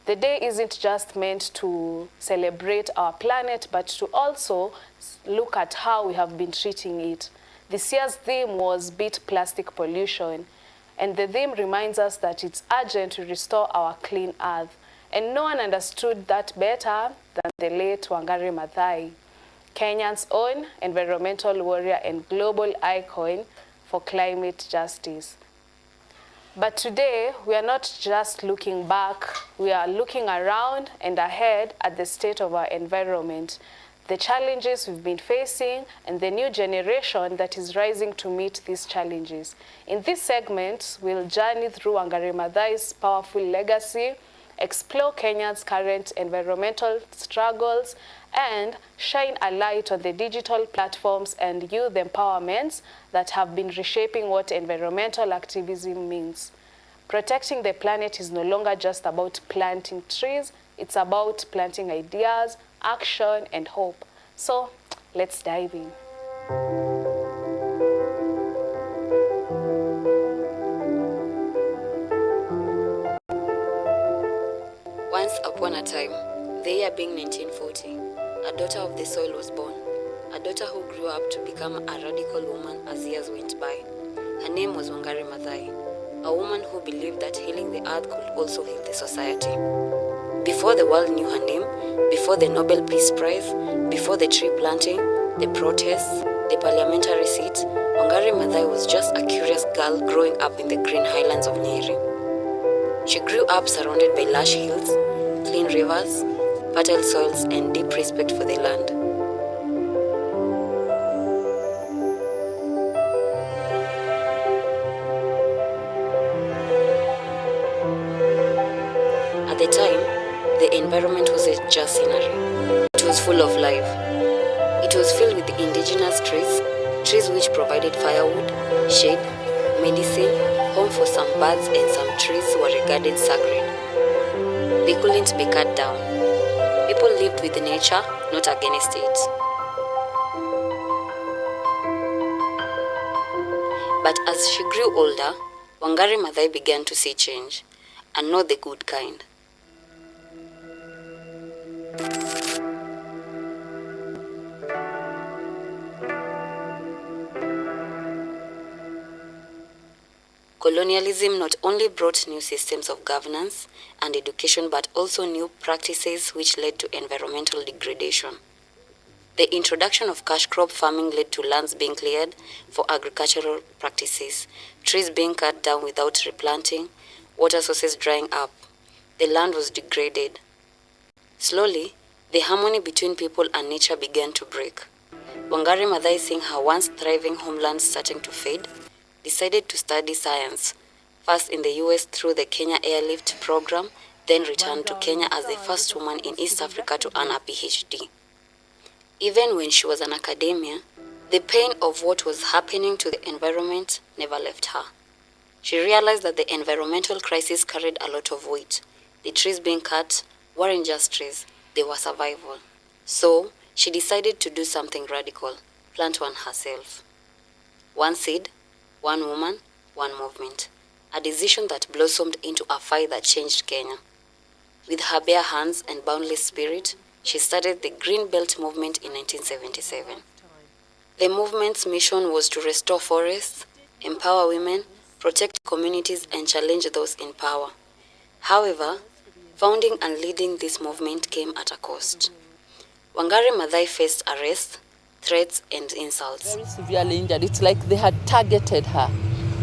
The day isn't just meant to celebrate our planet, but to also look at how we have been treating it. This year's theme was Beat Plastic Pollution, and the theme reminds us that it's urgent to restore our clean earth. And no one understood that better than the late Wangari Maathai, Kenya's own environmental warrior and global icon for climate justice. But today, we are not just looking back, we are looking around and ahead at the state of our environment, the challenges we've been facing, and the new generation that is rising to meet these challenges. In this segment, we'll journey through Wangari Maathai's powerful legacy, explore Kenya's current environmental struggles, and shine a light on the digital platforms and youth empowerments that have been reshaping what environmental activism means. Protecting the planet is no longer just about planting trees, it's about planting ideas, action, and hope. So, let's dive in. Once upon a time, the year being 1940, a daughter of the soil was born, a daughter who grew up to become a radical woman as years went by. Her name was Wangari Maathai, a woman who believed that healing the earth could also heal the society. Before the world knew her name, before the Nobel Peace Prize, before the tree planting, the protests, the parliamentary seat, Wangari Maathai was just a curious girl growing up in the green highlands of Nyeri. She grew up surrounded by lush hills, clean rivers, fertile soils, and deep respect for the land. At the time, the environment wasn't just scenery. It was full of life. It was filled with indigenous trees which provided firewood, shade, medicine, home for some birds, and some trees were regarded sacred. They couldn't be cut down. People lived with nature, not against it. But as she grew older, Wangari Maathai began to see change, and not the good kind. Colonialism not only brought new systems of governance and education, but also new practices which led to environmental degradation. The introduction of cash crop farming led to lands being cleared for agricultural practices, trees being cut down without replanting, water sources drying up. The land was degraded. Slowly, the harmony between people and nature began to break. Wangari Maathai, seeing her once thriving homeland starting to fade, decided to study science, first in the US through the Kenya Airlift program, then returned to Kenya as the first woman in East Africa to earn a PhD. Even when she was in academia, the pain of what was happening to the environment never left her. She realized that the environmental crisis carried a lot of weight. The trees being cut weren't just trees, they were survival. So, she decided to do something radical, plant one herself. One seed, one woman, one movement. A decision that blossomed into a fire that changed Kenya. With her bare hands and boundless spirit, she started the Green Belt movement in 1977. The movement's mission was to restore forests, empower women, protect communities, and challenge those in power. However, founding and leading this movement came at a cost. Wangari Maathai faced arrest, threats, and insults. Very severely injured. It's like they had targeted her.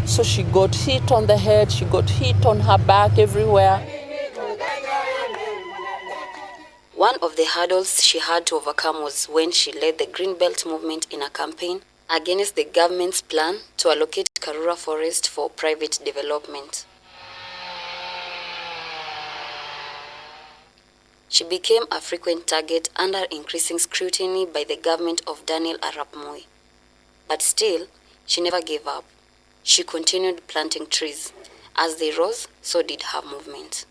So she got hit on the head, she got hit on her back, everywhere. One of the hurdles she had to overcome was when she led the Green Belt movement in a campaign against the government's plan to allocate Karura Forest for private development. She became a frequent target under increasing scrutiny by the government of Daniel Arap Moi. But still, she never gave up. She continued planting trees. As they rose, so did her movement.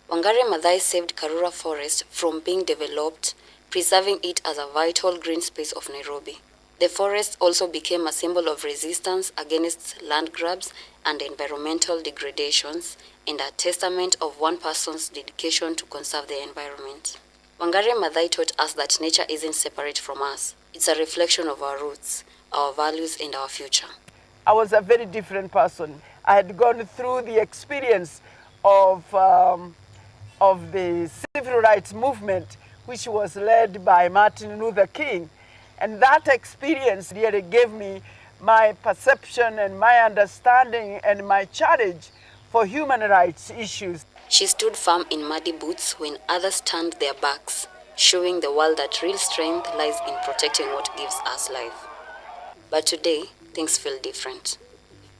Wangari Maathai saved Karura Forest from being developed, preserving it as a vital green space of Nairobi. The forest also became a symbol of resistance against land grabs and environmental degradations, and a testament of one person's dedication to conserve the environment. Wangari Maathai taught us that nature isn't separate from us. It's a reflection of our roots, our values, and our future. I was a very different person. I had gone through the experience of the civil rights movement, which was led by Martin Luther King. And that experience really gave me my perception and my understanding and my challenge for human rights issues. She stood firm in muddy boots when others turned their backs, showing the world that real strength lies in protecting what gives us life. But today, things feel different.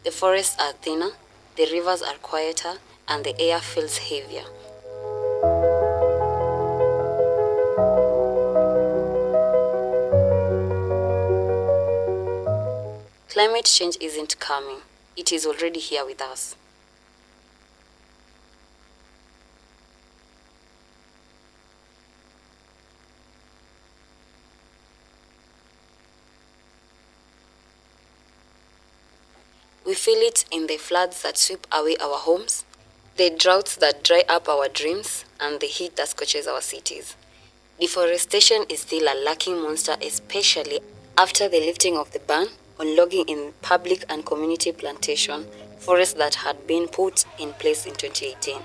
The forests are thinner, the rivers are quieter, and the air feels heavier. Climate change isn't coming. It is already here with us. We feel it in the floods that sweep away our homes, the droughts that dry up our dreams, and the heat that scorches our cities. Deforestation is still a lurking monster, especially after the lifting of the ban on logging in public and community plantation forests that had been put in place in 2018.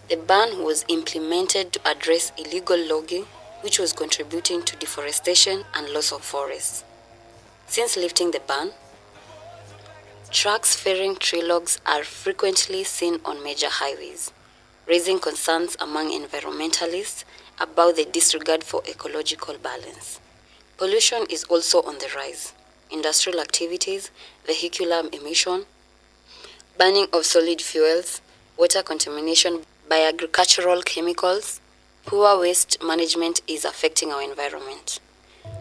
The ban was implemented to address illegal logging, which was contributing to deforestation and loss of forests. Since lifting the ban, trucks ferrying tree logs are frequently seen on major highways, raising concerns among environmentalists about the disregard for ecological balance. Pollution is also on the rise. Industrial activities, vehicular emission, burning of solid fuels, water contamination by agricultural chemicals, poor waste management is affecting our environment.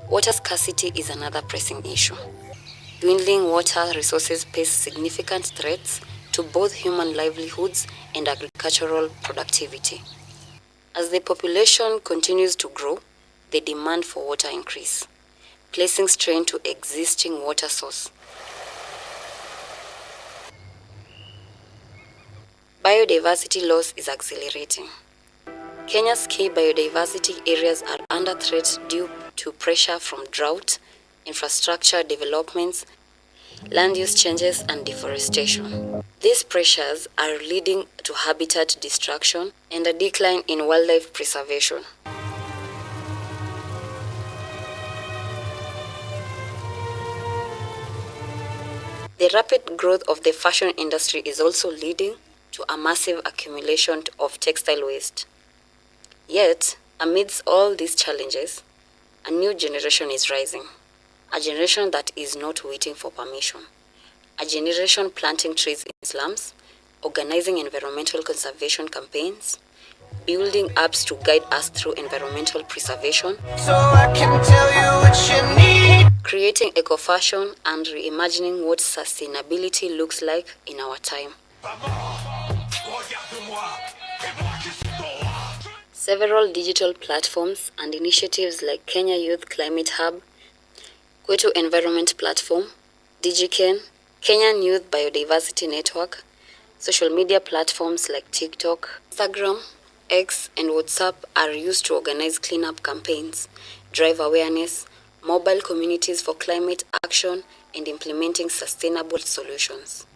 Water scarcity is another pressing issue. Dwindling water resources pose significant threats to both human livelihoods and agricultural productivity. As the population continues to grow, the demand for water increases, placing strain to existing water sources. Biodiversity loss is accelerating. Kenya's key biodiversity areas are under threat due to pressure from drought, infrastructure developments, land use changes, and deforestation. These pressures are leading to habitat destruction and a decline in wildlife preservation. The rapid growth of the fashion industry is also leading to a massive accumulation of textile waste. Yet, amidst all these challenges, a new generation is rising. A generation that is not waiting for permission. A generation planting trees in slums, organizing environmental conservation campaigns, building apps to guide us through environmental preservation, so I can tell you what you need. Creating eco-fashion and reimagining what sustainability looks like in our time. Several digital platforms and initiatives like Kenya Youth Climate Hub, KUTV Environment Platform, DigiCen, Kenyan Youth Biodiversity Network, social media platforms like TikTok, Instagram, X, and WhatsApp are used to organize cleanup campaigns, drive awareness, mobile communities for climate action, and implementing sustainable solutions.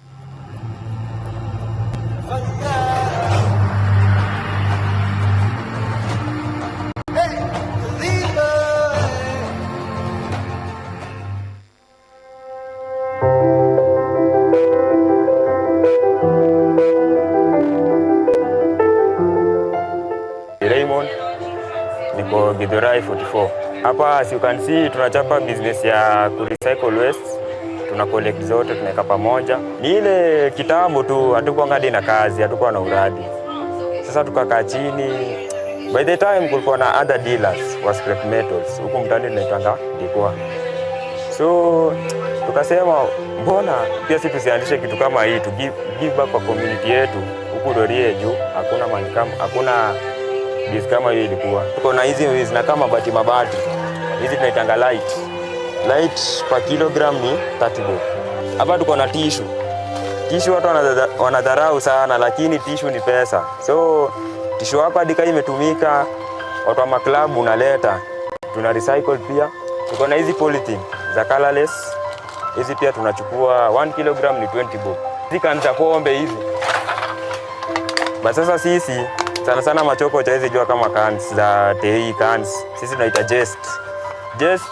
Raymond, niko Githurai 44. Hapa as you can see tunachapa business ya kurecycle waste. Tuna collect zote tunaweka pamoja. Ni ile kitambo tu hatukuwa ngadi na kazi, hatukuwa na uradi. Sasa tukakaa chini. By the time kulikuwa na other dealers wa scrap metals. Huko mtani tunaitanga Dikwa. So tukasema mbona pia sisi tusianzishe kitu kama hii to give back kwa community yetu. Huko Dorie juu hakuna malikam, hakuna biz kama hiyo ilikuwa. Tuko na hizi na kama mabati. Hizi tunaitanga light. light per kilogram ni 30 bob. Hapa tuko na tissue. Tissue watu wanadharau sana, lakini tissue ni pesa. So tissue hapa hadi kama imetumika, watu wa maklabu unaleta, tuna recycle pia. Tuko na hizi polythene za colorless. Hizi pia tunachukua 1 kilogram ni 20 bob. Hizi kanza pombe hizi. Basi sasa sisi sana machoko cha hizi jua kama cans za TI cans. Sisi tunaita jest. Jest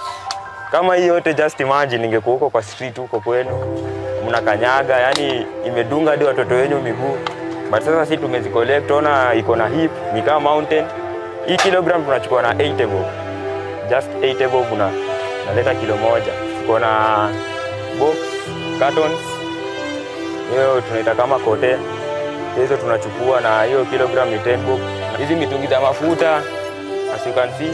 kama hii yote, just imagine ingekuwa huko kwa street huko kwenu. Mnakanyaga, yani imedunga hadi watoto wenyu miguu. But sasa sisi tumezicollect, ona iko na hip, ni kama mountain. Hii kilogram tunachukua na 80 bob. Just 80 bob naleta kilo moja. Tuko na box, cartons. Hiyo tunaita kama kote. Hizo tunachukua na hiyo kilogram ni 10 bob. Hizi mitungi za mafuta, as you can see,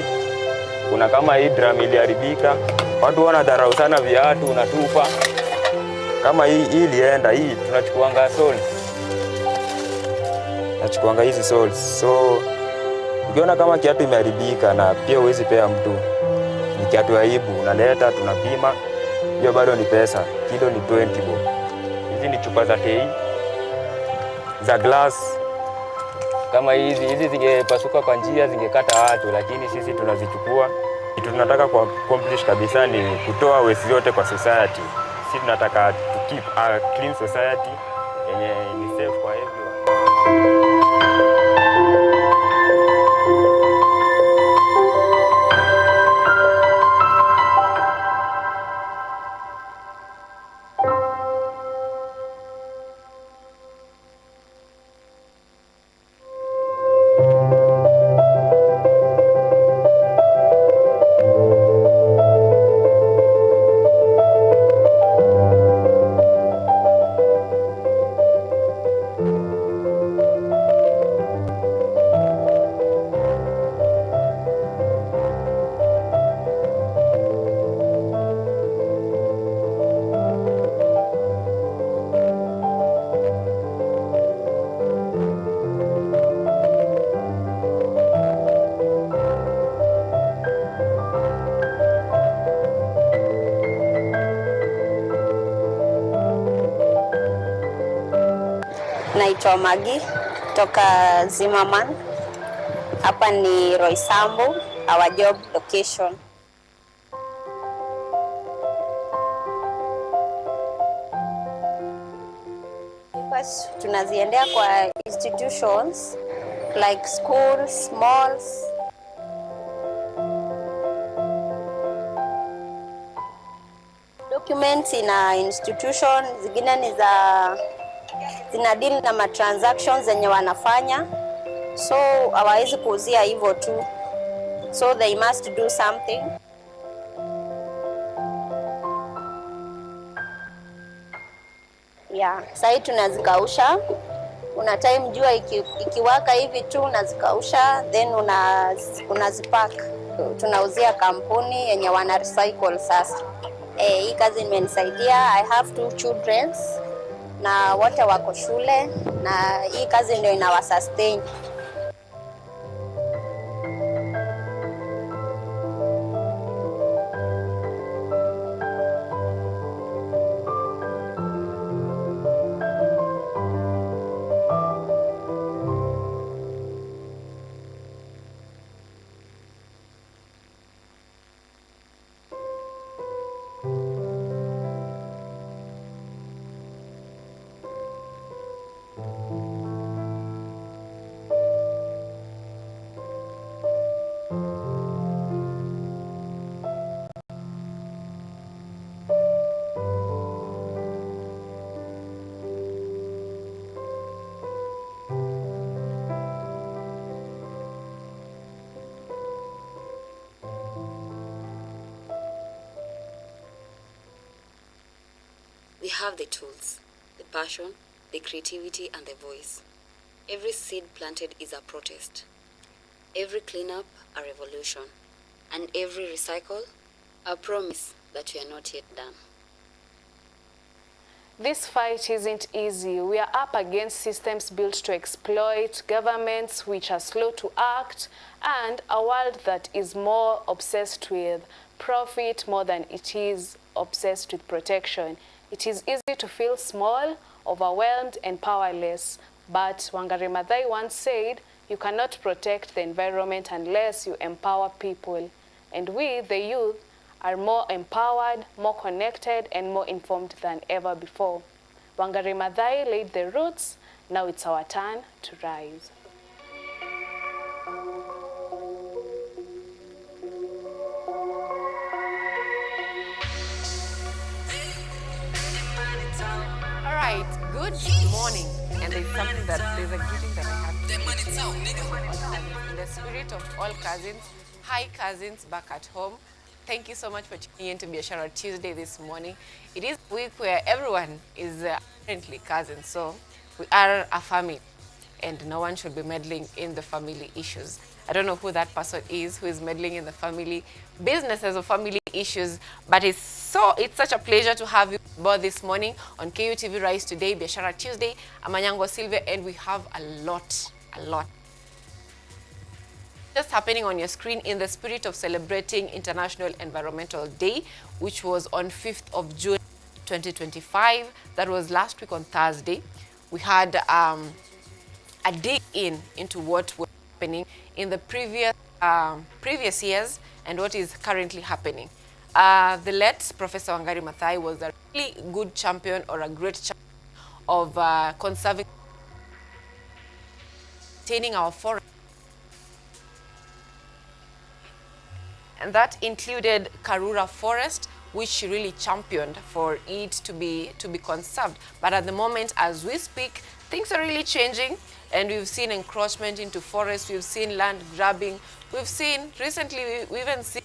kuna kama hii drum iliharibika. Watu wanadharau sana viatu, unatupa. Kama hii ilienda, hii tunachukuanga soles. Nachukuanga hizi soles. So ukiona kama kiatu imeharibika na pia huwezi pea mtu, ni kiatu aibu, unaleta tunapima. Hiyo bado ni pesa. Kilo ni 20 bob. Hizi ni chupa za TI za glass. Kama hizi zingepasuka kwa njia, zingekata watu, lakini sisi tunazichukua. Kitu tunataka kwa accomplish kabisa ni kutoa waste yote kwa society. Sisi tunataka to keep a clean society yenye ni safe kwa everyone. Naitwa Magi toka Zimmerman. Hapa ni Roysambu, our job location. First, tunaziendea kwa institutions like schools, malls. Documents in a institution, zingine ni zina deal na ma transactions zenye wanafanya, so hawawezi kuuzia hivyo tu, so they must do something. Yeah, sasa tunazikausha. Una time jua ikiwaka hivi tu unazikausha, then unazipack. Tunauzia kampuni yenye wana recycle sasa. Hii kazi imenisaidia. I have 2 children na wote wako shule, na hii kazi ndio inawasustain. We have the tools, the passion, the creativity, and the voice. Every seed planted is a protest. Every cleanup, a revolution. And every recycle, a promise that we are not yet done. This fight isn't easy. We are up against systems built to exploit, governments which are slow to act, and a world that is more obsessed with profit more than it is obsessed with protection. It is easy to feel small, overwhelmed, and powerless. But Wangari Maathai once said, you cannot protect the environment unless you empower people. And we, the youth, are more empowered, more connected, and more informed than ever before. Wangari Maathai laid the roots. Now it's our turn to rise. All right, good morning. And there's a greeting that I have to make. In the spirit of all cousins, hi cousins back at home. Thank you so much for tuning in to Biashara Tuesday this morning. It is a week where everyone is apparently cousins, so we are a family and no one should be meddling in the family issues. I don't know who that person is who is meddling in the family businesses or family issues, but it's such a pleasure to have you aboard this morning on KUTV Rise Today, Biashara Tuesday. I'm ANYANGO SYLVIA, and we have a lot just happening on your screen in the spirit of celebrating International Environmental Day, which was on 5th of June 2025. That was last week on Thursday. We had a dig into what was happening in the previous years and what is currently happening. The late Professor Wangari Maathai was a really good champion, or a great champion of conserving, maintaining our forest. And that included Karura Forest, which she really championed for it to be conserved. But at the moment, as we speak, things are really changing, and we've seen encroachment into forests, we've seen land grabbing, we've seen recently, we even seen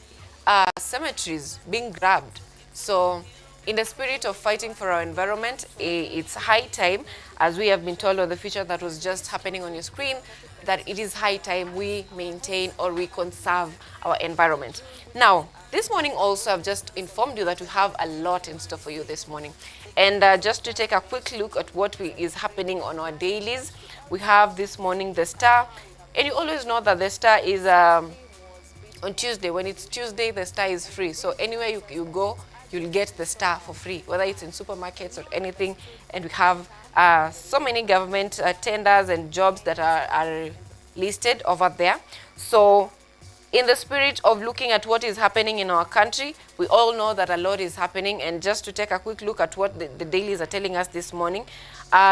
cemeteries being grabbed. So in the spirit of fighting for our environment, it's high time, as we have been told on the feature that was just happening on your screen, that it is high time we maintain or we conserve our environment. Now, this morning also, I've just informed you that we have a lot in store for you this morning. And just to take a quick look at what is happening on our dailies, we have this morning the Star. And you always know that the Star is on Tuesday. When it's Tuesday, the Star is free. So anywhere you go, you'll get the Star for free, whether it's in supermarkets or anything. And we have so many government tenders and jobs that are listed over there. So in the spirit of looking at what is happening in our country, we all know that a lot is happening. And just to take a quick look at what the dailies are telling us this morning,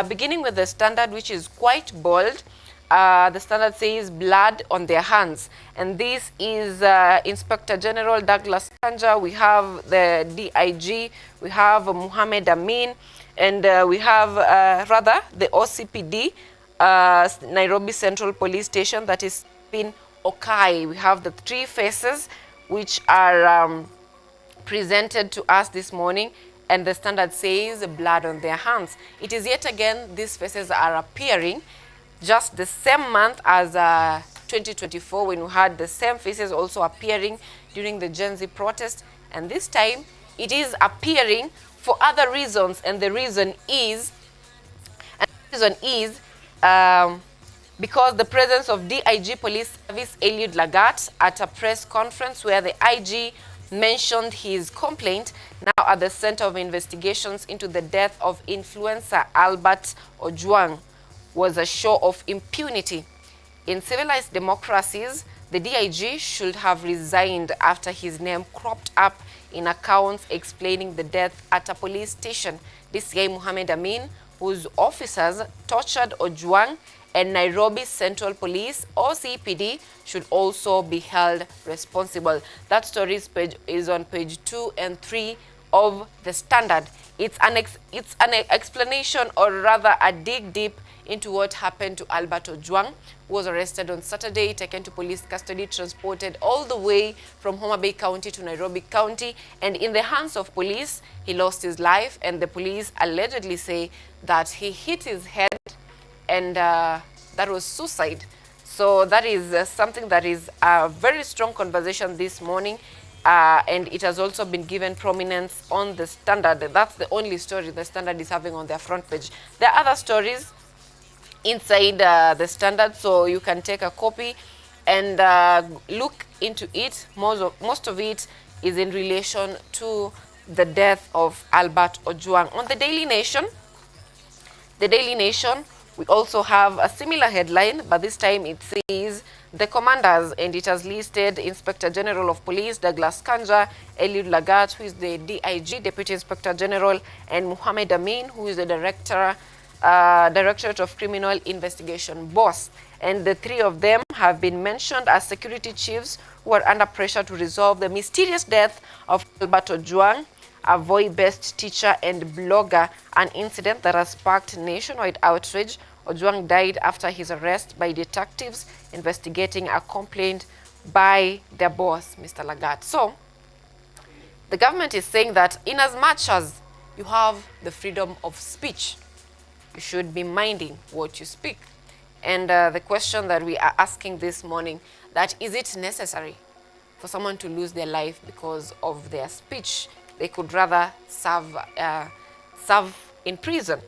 beginning with the Standard, which is quite bold. The Standard says blood on their hands, and this is Inspector General Douglas Kanja. We have the DIG, we have Muhammad Amin, and we have the OCPD, Nairobi Central Police Station, that is been Okai. We have the three faces which are presented to us this morning, and the Standard says blood on their hands. It is yet again, these faces are appearing just the same month as 2024, when we had the same faces also appearing during the Gen Z protest. And this time, it is appearing for other reasons. And the reason is, because the presence of DIG Police Service Eliud Lagat at a press conference where the IG mentioned his complaint, now at the center of investigations into the death of influencer Albert Ojwang, was a show of impunity. In civilized democracies, the DIG should have resigned after his name cropped up in accounts explaining the death at a police station. This guy, Muhammad Amin, whose officers tortured Ojwang, and Nairobi Central Police, OCPD, should also be held responsible. That story is on page 2 and 3 of the Standard. It's an explanation, or rather a dig deep into what happened to Albert Ojwang, who was arrested on Saturday, taken to police custody, transported all the way from Homa Bay County to Nairobi County, and in the hands of police, he lost his life, and the police allegedly say that he hit his head and that was suicide. So that is something that is a very strong conversation this morning, and it has also been given prominence on the Standard. That's the only story the Standard is having on their front page. There are other stories inside the Standard, so you can take a copy and look into it. Most of it is in relation to the death of Albert Ojwang. On the Daily Nation, we also have a similar headline, but this time it says the commanders, and it has listed Inspector General of Police Douglas Kanja, Eliud Lagat, who is the DIG, Deputy Inspector General, and Muhammad Amin, who is the Directorate of Criminal Investigation boss. And the three of them have been mentioned as security chiefs who are under pressure to resolve the mysterious death of Albert Ojwang, a Voi-based teacher and blogger, an incident that has sparked nationwide outrage. Ojwang died after his arrest by detectives investigating a complaint by their boss, Mr. Lagat. So, the government is saying that in as much as you have the freedom of speech, you should be minding what you speak. And the question that we are asking this morning, that is it necessary for someone to lose their life because of their speech? They could rather serve in prison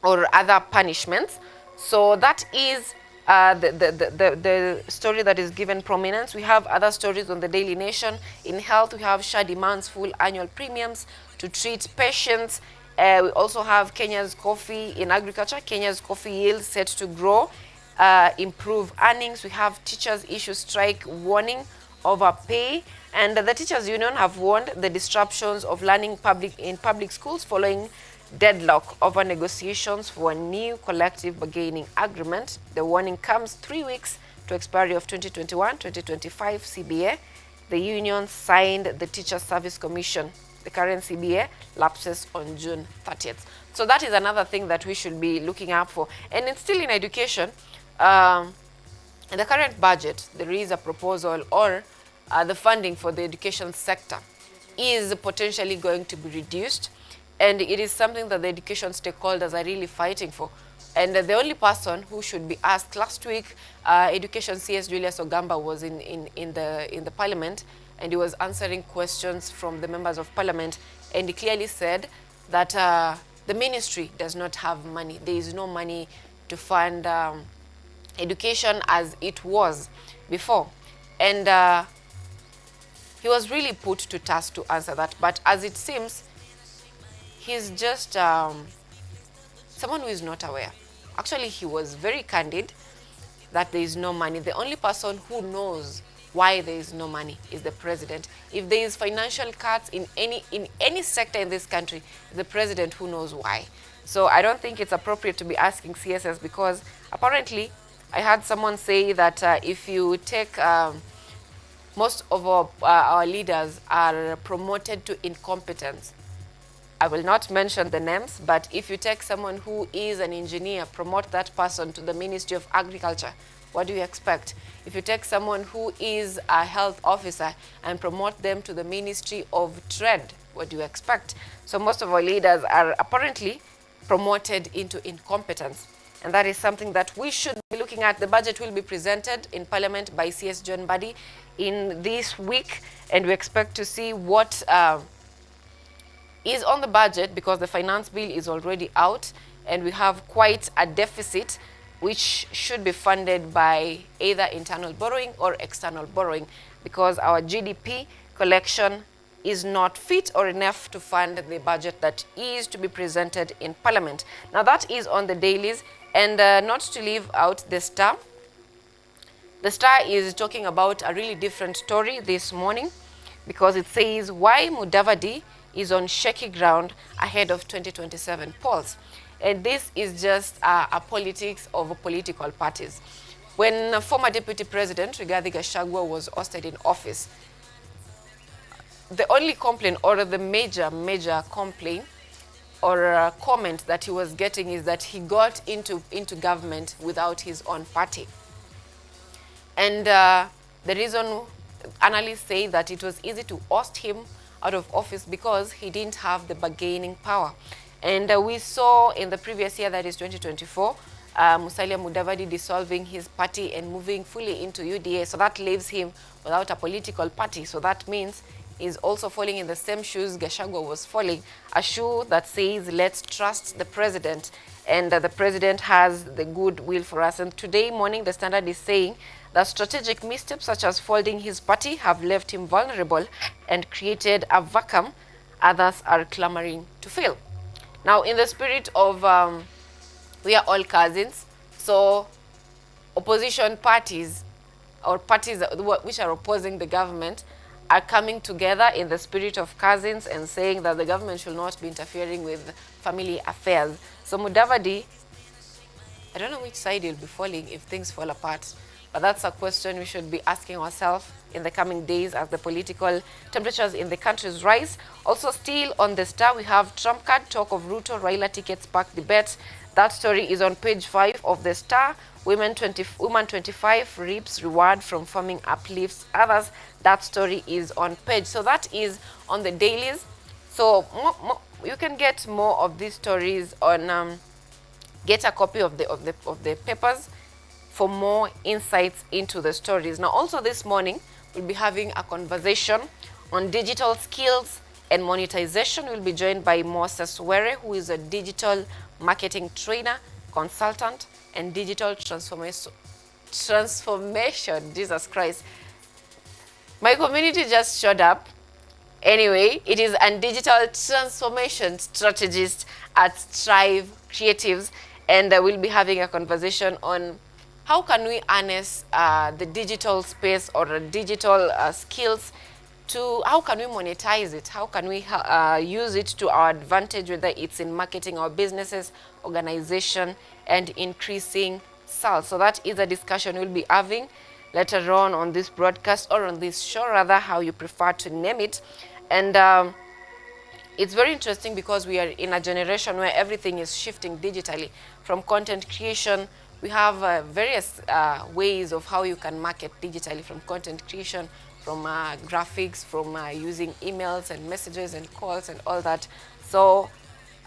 or other punishments. So that is the story that is given prominence. We have other stories on the Daily Nation. In health, we have SHA demands full annual premiums to treat patients. We also have Kenya's coffee in agriculture. Kenya's coffee yield set to grow, improve earnings. We have teachers issue strike warning over pay. And the teachers union have warned the disruptions of learning in public schools following deadlock over negotiations for a new collective bargaining agreement. The warning comes 3 weeks to expiry of 2021-2025 CBA. The union signed the Teacher Service Commission. The current CBA lapses on June 30th. So that is another thing that we should be looking out for. And it's still in education. In the current budget, there is a proposal, or the funding for the education sector is potentially going to be reduced. And it is something that the education stakeholders are really fighting for. And the only person who should be asked, last week, Education CS Julius Ogamba was in the parliament, and he was answering questions from the members of parliament, and he clearly said that the ministry does not have money. There is no money to fund education as it was before. And he was really put to task to answer that. But as it seems, he's just someone who is not aware. Actually, he was very candid that there is no money. The only person who knows why there is no money is the president. If there is financial cuts in any sector in this country, the president who knows why. So I don't think it's appropriate to be asking CSS, because apparently I heard someone say that if you take most of our leaders are promoted to incompetence. I will not mention the names, but if you take someone who is an engineer, promote that person to the Ministry of Agriculture, what do you expect? If you take someone who is a health officer and promote them to the Ministry of Trade, what do you expect? So most of our leaders are apparently promoted into incompetence. And that is something that we should be looking at. The budget will be presented in Parliament by CS John Buddy in this week, and we expect to see what is on the budget, because the finance bill is already out, and we have quite a deficit which should be funded by either internal borrowing or external borrowing, because our GDP collection is not fit or enough to fund the budget that is to be presented in Parliament. Now that is on the dailies, and not to leave out the Star. The Star is talking about a really different story this morning, because it says why Mudavadi is on shaky ground ahead of 2027 polls. And this is just a politics of political parties. When former Deputy President Rigathi Gachagua was ousted in office, the only complaint, or the major complaint or comment that he was getting, is that he got into government without his own party. And the reason analysts say that it was easy to oust him out of office because he didn't have the bargaining power. And we saw in the previous year, that is 2024, Musalia Mudavadi dissolving his party and moving fully into UDA. So that leaves him without a political party. So that means is also falling in the same shoes Gachagua was falling, a shoe that says, let's trust the president, and the president has the good will for us. And today morning, the Standard is saying that strategic missteps such as folding his party have left him vulnerable and created a vacuum others are clamoring to fill. Now, in the spirit of we are all cousins, so opposition parties or parties which are opposing the government are coming together in the spirit of cousins and saying that the government should not be interfering with family affairs. So Mudavadi, I don't know which side you'll be falling if things fall apart, but that's a question we should be asking ourselves in the coming days as the political temperatures in the countries rise. Also still on the Star, we have Trump card, talk of Ruto, Raila tickets spark debate. That story is on page 5 of the Star. Woman 25 reaps reward from farming uplifts others. That story is on page. So that is on the dailies. So you can get more of these stories on get a copy of the papers for more insights into the stories. Now, also this morning, we'll be having a conversation on digital skills and monetization. We'll be joined by Moses Were, who is a digital marketing trainer, consultant, and digital transformation. Jesus Christ. My community just showed up. Anyway, it is a digital transformation strategist at Strive Creatives, and we'll be having a conversation on how can we harness the digital space or digital skills to, how can we monetize it? How can we use it to our advantage, whether it's in marketing our businesses, organization, and increasing sales? So that is a discussion we'll be having later on this broadcast, or on this show rather, how you prefer to name it. And it's very interesting because we are in a generation where everything is shifting digitally. From content creation, we have various ways of how you can market digitally, from content creation, from graphics, from using emails and messages and calls and all that. So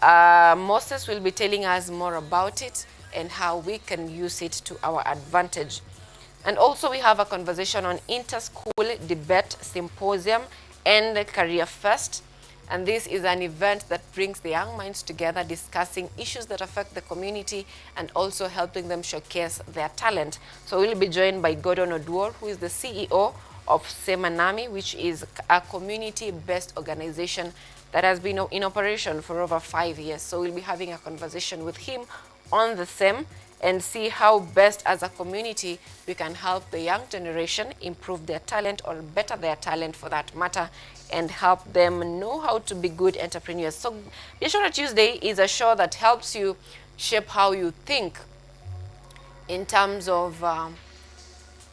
Moses will be telling us more about it and how we can use it to our advantage. And also we have a conversation on Inter-School Debate Symposium and Career Fest. And this is an event that brings the young minds together, discussing issues that affect the community and also helping them showcase their talent. So we'll be joined by Gordon Oduor, who is the CEO of Semanami, which is a community-based organization that has been in operation for over 5 years. So we'll be having a conversation with him on the same and see how best as a community we can help the young generation improve their talent, or better their talent for that matter, and help them know how to be good entrepreneurs. So Biashara Tuesday is a show that helps you shape how you think in terms of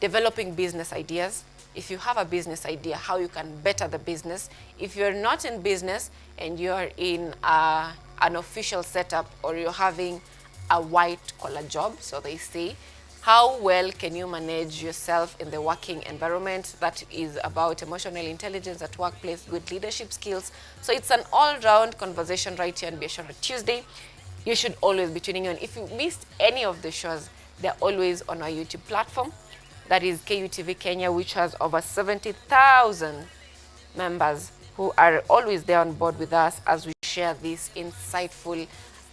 developing business ideas. If you have a business idea, how you can better the business. If you're not in business and you're in an official setup, or you're having a white-collar job, so they say, how well can you manage yourself in the working environment? That is about emotional intelligence at workplace, good leadership skills. So it's an all-round conversation right here on Biashara Tuesday. You should always be tuning in. If you missed any of the shows, they're always on our YouTube platform. That is KUTV Kenya, which has over 70,000 members who are always there on board with us as we share these insightful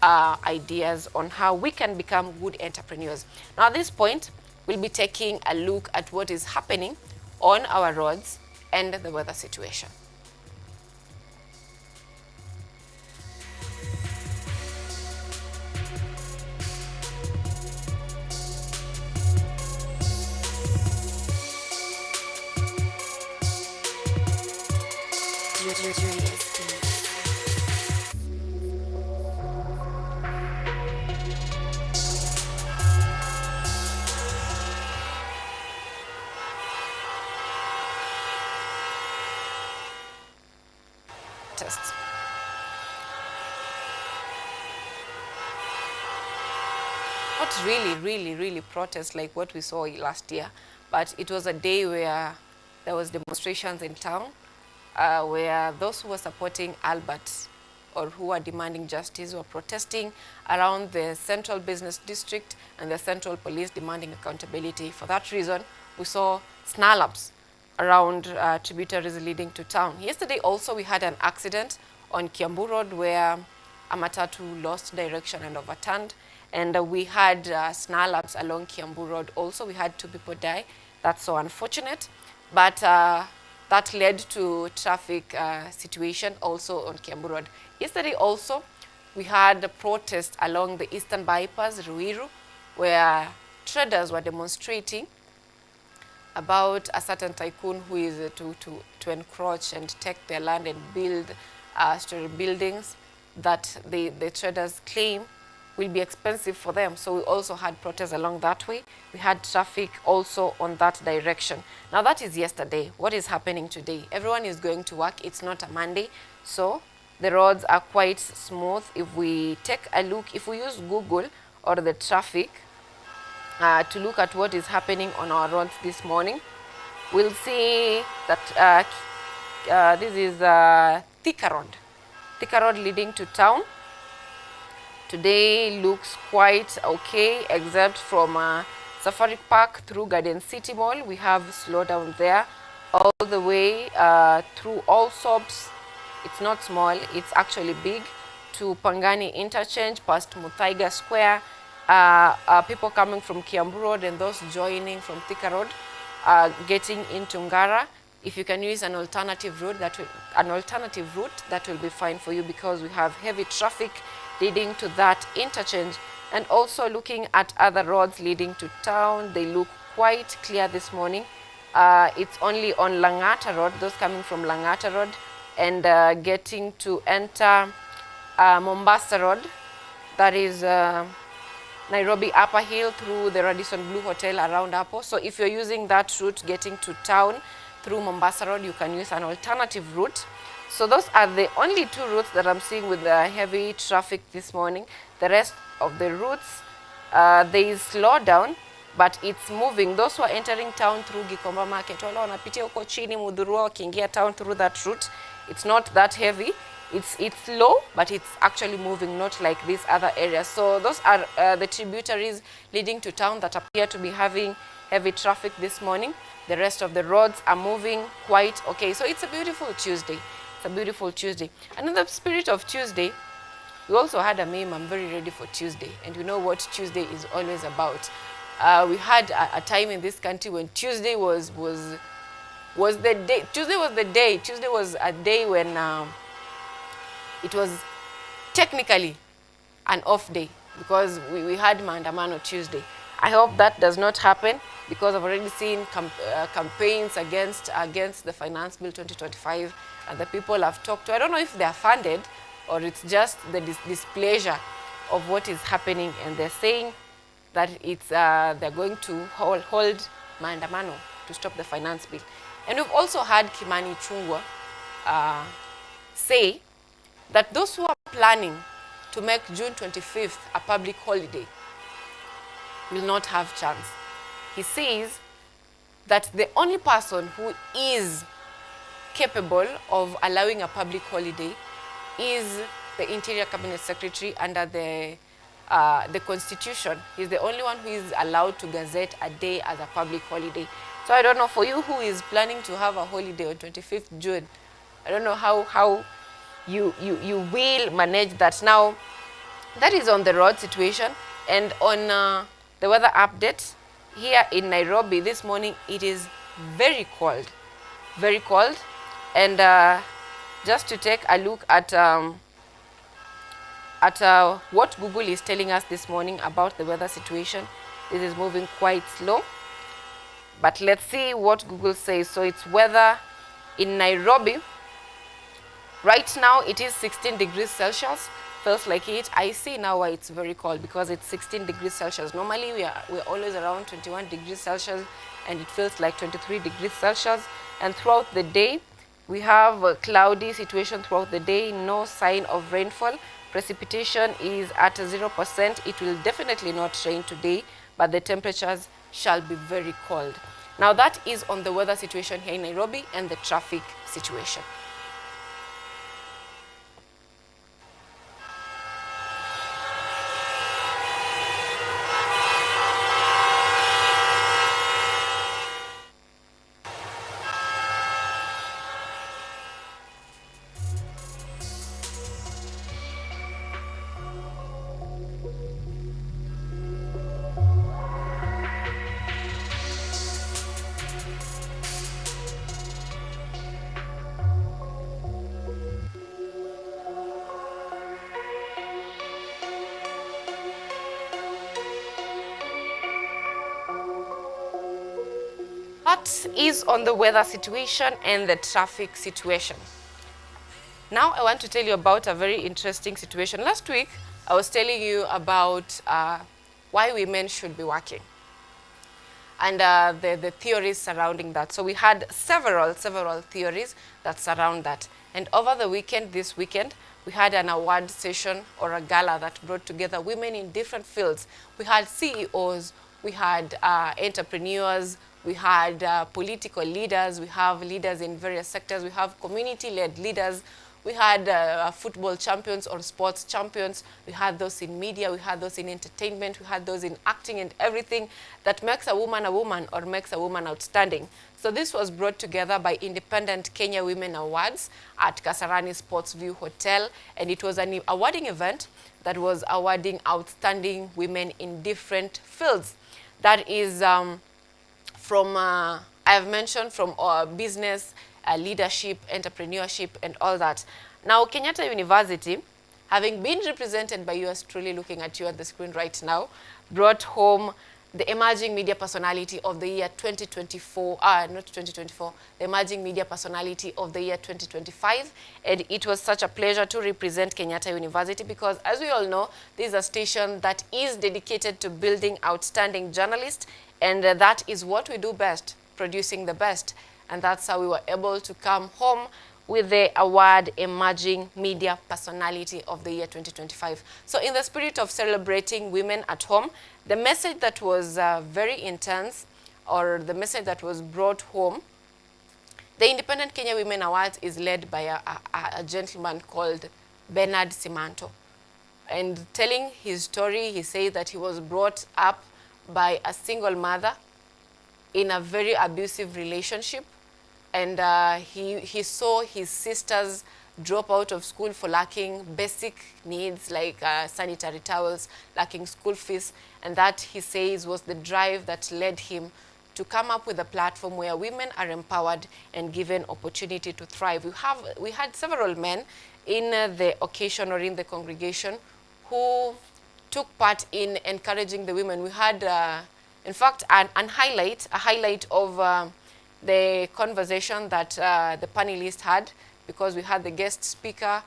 ideas on how we can become good entrepreneurs. Now at this point, we'll be taking a look at what is happening on our roads and the weather situation. Tests. Not really protests like what we saw last year, but it was a day where there was demonstrations in town, where those who were supporting Albert or who were demanding justice were protesting around the central business district and the central police demanding accountability. For that reason, we saw snarl-ups around tributaries leading to town. Yesterday also we had an accident on Kiambu Road where a matatu lost direction and overturned, and we had snarl-ups along Kiambu Road also. We had 2 people die. That's so unfortunate, but that led to traffic situation also on Kiambu Road. Yesterday also we had a protest along the eastern bypass, Ruiru, where traders were demonstrating about a certain tycoon who is to encroach and take their land and build story buildings that the traders claim will be expensive for them. So we also had protests along that way. We had traffic also on that direction. Now that is yesterday. What is happening today? Everyone is going to work. It's not a Monday, so the roads are quite smooth. If we take a look, if we use Google or the traffic to look at what is happening on our roads this morning, we'll see that this is Thika Road leading to town. Today looks quite okay, except from Safari Park through Garden City Mall. We have slowdown there all the way through Allsops. It's not small, it's actually big, to Pangani Interchange, past Muthaiga Square. People coming from Kiambu Road and those joining from Thika Road getting into Ngara. If you can use an alternative route, that will be fine for you, because we have heavy traffic leading to that interchange. And also looking at other roads leading to town, they look quite clear this morning. It's only on Langata Road, those coming from Langata Road and getting to enter Mombasa Road, that is Nairobi Upper Hill through the Radisson Blue Hotel around Apple. So if you're using that route getting to town through Mombasa Road, you can use an alternative route. So those are the only 2 routes that I'm seeing with the heavy traffic this morning. The rest of the routes, there is slowdown, but it's moving. Those who are entering town through Gikomba Market, wala wanapitia huko chini Mudhurwa wakiingia town through that route, it's not that heavy. It's low, but it's actually moving, not like these other areas. So those are the tributaries leading to town that appear to be having heavy traffic this morning. The rest of the roads are moving quite okay. So it's a beautiful Tuesday. It's a beautiful Tuesday. And in the spirit of Tuesday, we also had a meme, I'm very ready for Tuesday. And you know what Tuesday is always about. We had a time in this country when Tuesday was the day. Tuesday was the day. Tuesday was a day when it was technically an off day, because we had Maandamano Tuesday. I hope that does not happen, because I've already seen campaigns against the Finance Bill 2025, and the people I've talked to, I don't know if they are funded or it's just the displeasure of what is happening, and they're saying that it's they're going to hold Maandamano to stop the Finance Bill. And we've also had Kimani Ichung'wah say that those who are planning to make June 25th a public holiday will not have chance. He says that the only person who is capable of allowing a public holiday is the Interior Cabinet Secretary under the Constitution. He's the only one who is allowed to gazette a day as a public holiday. So I don't know, for you who is planning to have a holiday on 25th June, I don't know how you will manage that. Now, that is on the road situation. And on the weather update, here in Nairobi this morning, it is very cold. Very cold. And just to take a look at what Google is telling us this morning about the weather situation, this is moving quite slow. But let's see what Google says. So it's weather in Nairobi. Right now, it is 16 degrees Celsius. Feels like it. I see now why it's very cold, because it's 16 degrees Celsius. Normally, we're always around 21 degrees Celsius, and it feels like 23 degrees Celsius. And throughout the day, we have a cloudy situation throughout the day. No sign of rainfall. Precipitation is at 0%. It will definitely not rain today, but the temperatures shall be very cold. Now, that is on the weather situation here in Nairobi and the traffic situation. that is on the weather situation and the traffic situation. Now I want to tell you about a very interesting situation. Last week, I was telling you about why women should be working and the theories surrounding that. So we had several theories that surround that. And over the weekend, this weekend, we had an award session or a gala that brought together women in different fields. We had CEOs, we had entrepreneurs, we had political leaders, we have leaders in various sectors, we have community-led leaders, we had football champions or sports champions, we had those in media, we had those in entertainment, we had those in acting and everything that makes a woman or makes a woman outstanding. So this was brought together by Independent Kenya Women Awards at Kasarani Sportsview Hotel, and it was an awarding event that was awarding outstanding women in different fields. That is from, I have mentioned, from business, leadership, entrepreneurship, and all that. Now, Kenyatta University, having been represented by yours truly, looking at you at the screen right now, brought home the Emerging Media Personality of the Year 2024, not 2024, the Emerging Media Personality of the Year 2025. And it was such a pleasure to represent Kenyatta University because, as we all know, this is a station that is dedicated to building outstanding journalists, and that is what we do best, producing the best. And that's how we were able to come home with the award Emerging Media Personality of the Year 2025. So in the spirit of celebrating women at home, the message that was very intense, or the message that was brought home, the Independent Kenya Women Awards is led by a gentleman called Bernard Simanto. And telling his story, he said that he was brought up by a single mother in a very abusive relationship. And he saw his sisters drop out of school for lacking basic needs like sanitary towels, lacking school fees. And that, he says, was the drive that led him to come up with a platform where women are empowered and given opportunity to thrive. We had several men in the occasion or in the congregation who took part in encouraging the women. We had, in fact, a highlight of the conversation that the panelists had, because we had the guest speaker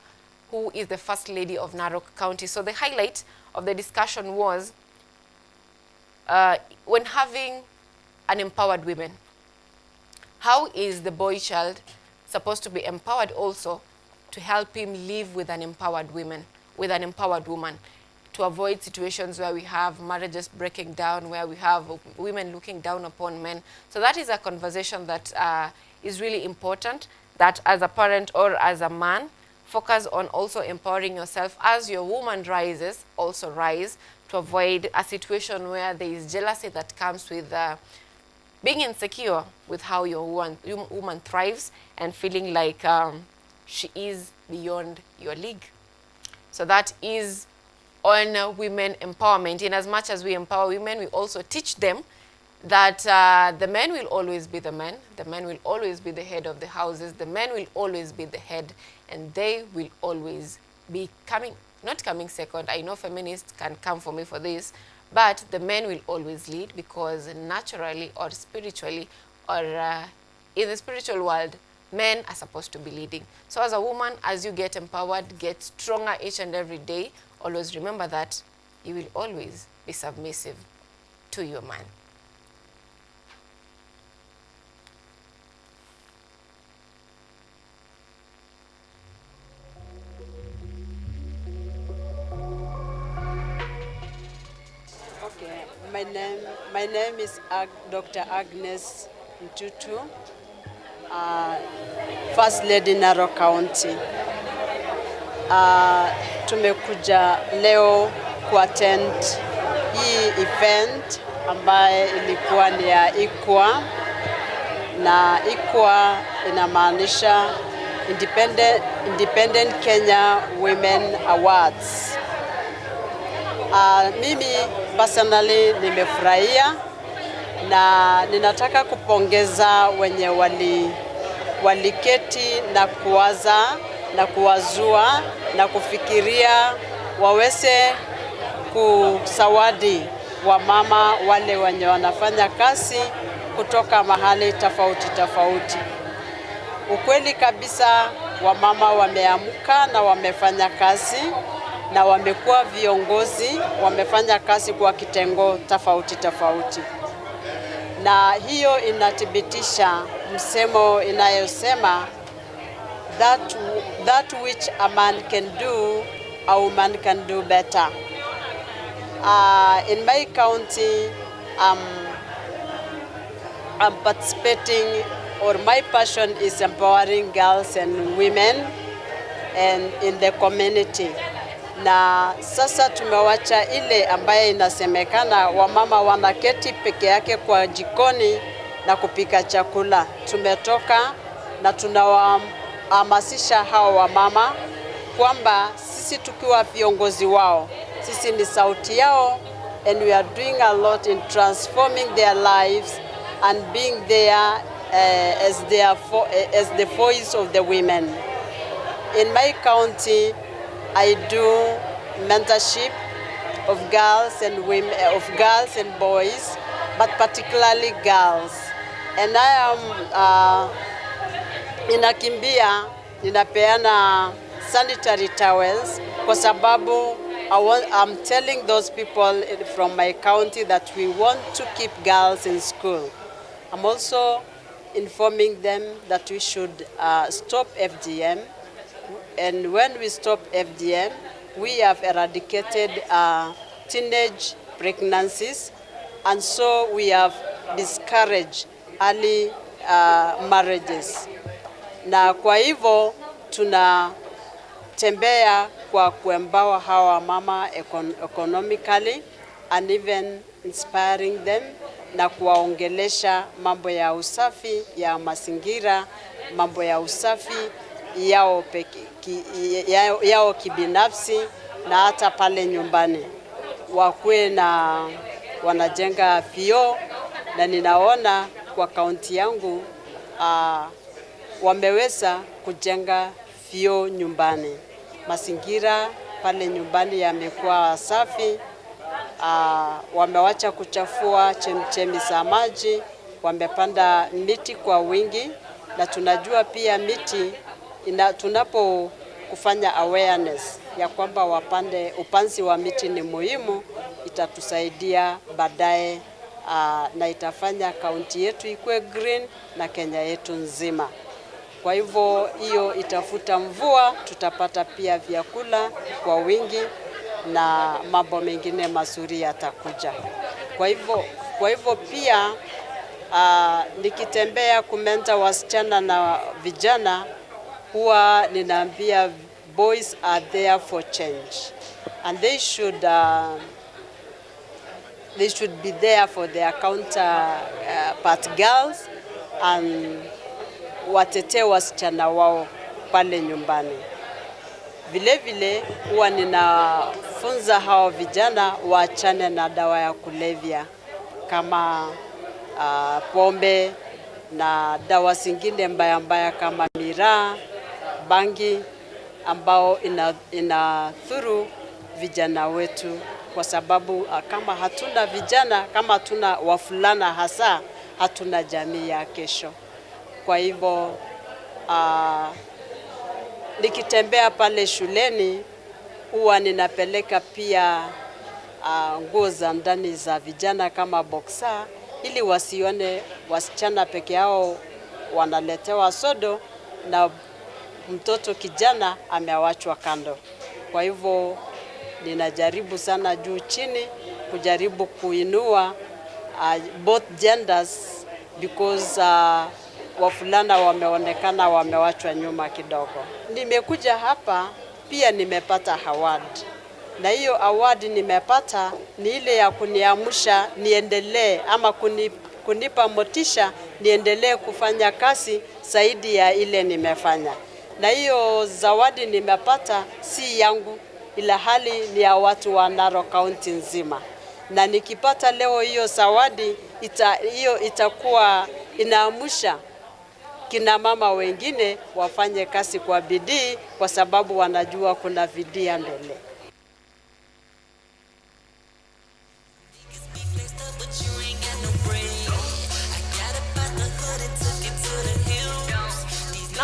who is the First Lady of Narok County. So the highlight of the discussion was when having an empowered woman, how is the boy child supposed to be empowered also to help him live with an empowered woman, to avoid situations where we have marriages breaking down, where we have women looking down upon men. So that is a conversation that is really important, that as a parent or as a man, focus on also empowering yourself. As your woman rises, also rise to avoid a situation where there is jealousy that comes with being insecure with how your woman thrives and feeling like she is beyond your league. So that is on women empowerment. In as much as we empower women, we also teach them that the men will always be the men will always be the head of the houses, the men will always be the head, and they will always be not coming second. I know feminists can come for me for this, but the men will always lead, because naturally or spiritually or in the spiritual world, men are supposed to be leading. So as a woman, as you get empowered, get stronger each and every day, always remember that you will always be submissive to your man. Okay, my name is Dr. Agnes Mtutu, First Lady Narok County. Tumekuja leo kuattend hii event ambaye ilikuwa ni ya IKWA, na IKWA inamaanisha Independent Kenya Women Awards. Mimi personally nimefurahia na ninataka kupongeza wenye waliketi na kuwaza na kuwazua na kufikiria waweze kusawadi wa mama wale wenye wanafanya kazi kutoka mahali tofauti tofauti. Ukweli kabisa, wamama wameamka na wamefanya kazi na wamekuwa viongozi, wamefanya kazi kwa kitengo tofauti tofauti. Na hiyo inathibitisha msemo inayosema that which a man can do, a woman can do better. In my county, I'm participating, or my passion is empowering girls and women and in the community. Na sasa tumewacha ile ambaye inasemekana wamama wanaketi peke yake kwa jikoni na kupika chakula. Tumetoka na tunawahamasisha hao wamama kwamba sisi tukiwa viongozi wao, sisi ni sauti yao, and we are doing a lot in transforming their lives and being there as the voice of the women. In my county, I do mentorship of girls and women, of girls and boys, but particularly girls. And I am ninakimbia, ninapeana sanitary towels kwa sababu I'm telling those people from my county that we want to keep girls in school. I'm also informing them that we should stop FGM. And when we stop FGM, we have eradicated teenage pregnancies, and so we have discouraged early marriages. Na kwa hivyo tunatembea kwa kuempower hawa mama economically and even inspiring them na kuwaongelesha mambo ya usafi ya mazingira, mambo ya usafi yao kibinafsi na hata pale nyumbani. Wakuwe na wanajenga vyoo, na ninaona kwa kaunti yangu wameweza kujenga vyoo nyumbani. Mazingira pale nyumbani yamekuwa safi, wamewacha kuchafua chemchemi za maji, wamepanda miti kwa wingi, na tunajua pia miti tunapo kufanya awareness ya kwamba upanzi wa miti ni muhimu, itatusaidia baadaye na itafanya kaunti yetu ikuwe green na Kenya yetu nzima. Kwa hivyo hiyo itafuta mvua, tutapata pia vyakula kwa wingi na mambo mengine mazuri yatakuja. Kwa hivyo pia nikitembea kumenta wasichana na vijana, huwa ninaambia boys are there for change, and they should be there for their counterpart girls and watetee wasichana wao pale nyumbani. Vile vile huwa ninafunza hao vijana waachane na dawa ya kulevya kama pombe na dawa zingine mbaya kama miraa, bangi, ambao inadhuru vijana wetu, kwa sababu kama hatuna vijana, kama hatuna wafulana hasa, hatuna jamii ya kesho. Kwa hivyo nikitembea pale shuleni huwa ninapeleka pia nguo za ndani za vijana kama boxer, ili wasione wasichana peke yao wanaletewa sodo na mtoto kijana amewachwa kando. Kwa hivyo ninajaribu sana juu chini kujaribu kuinua both genders, because wafulana wameonekana wamewachwa nyuma kidogo. Nimekuja hapa pia nimepata award, na hiyo award nimepata ni ile ya kuniamsha niendelee, ama kunipa motisha niendelee kufanya kazi zaidi ya ile nimefanya. Na hiyo zawadi nimepata si yangu, ila hali ni ya watu wa Narok County nzima. Na nikipata leo hiyo zawadi, hiyo itakuwa inaamsha kina mama wengine wafanye kazi kwa bidii, kwa sababu wanajua kuna bidii mbele.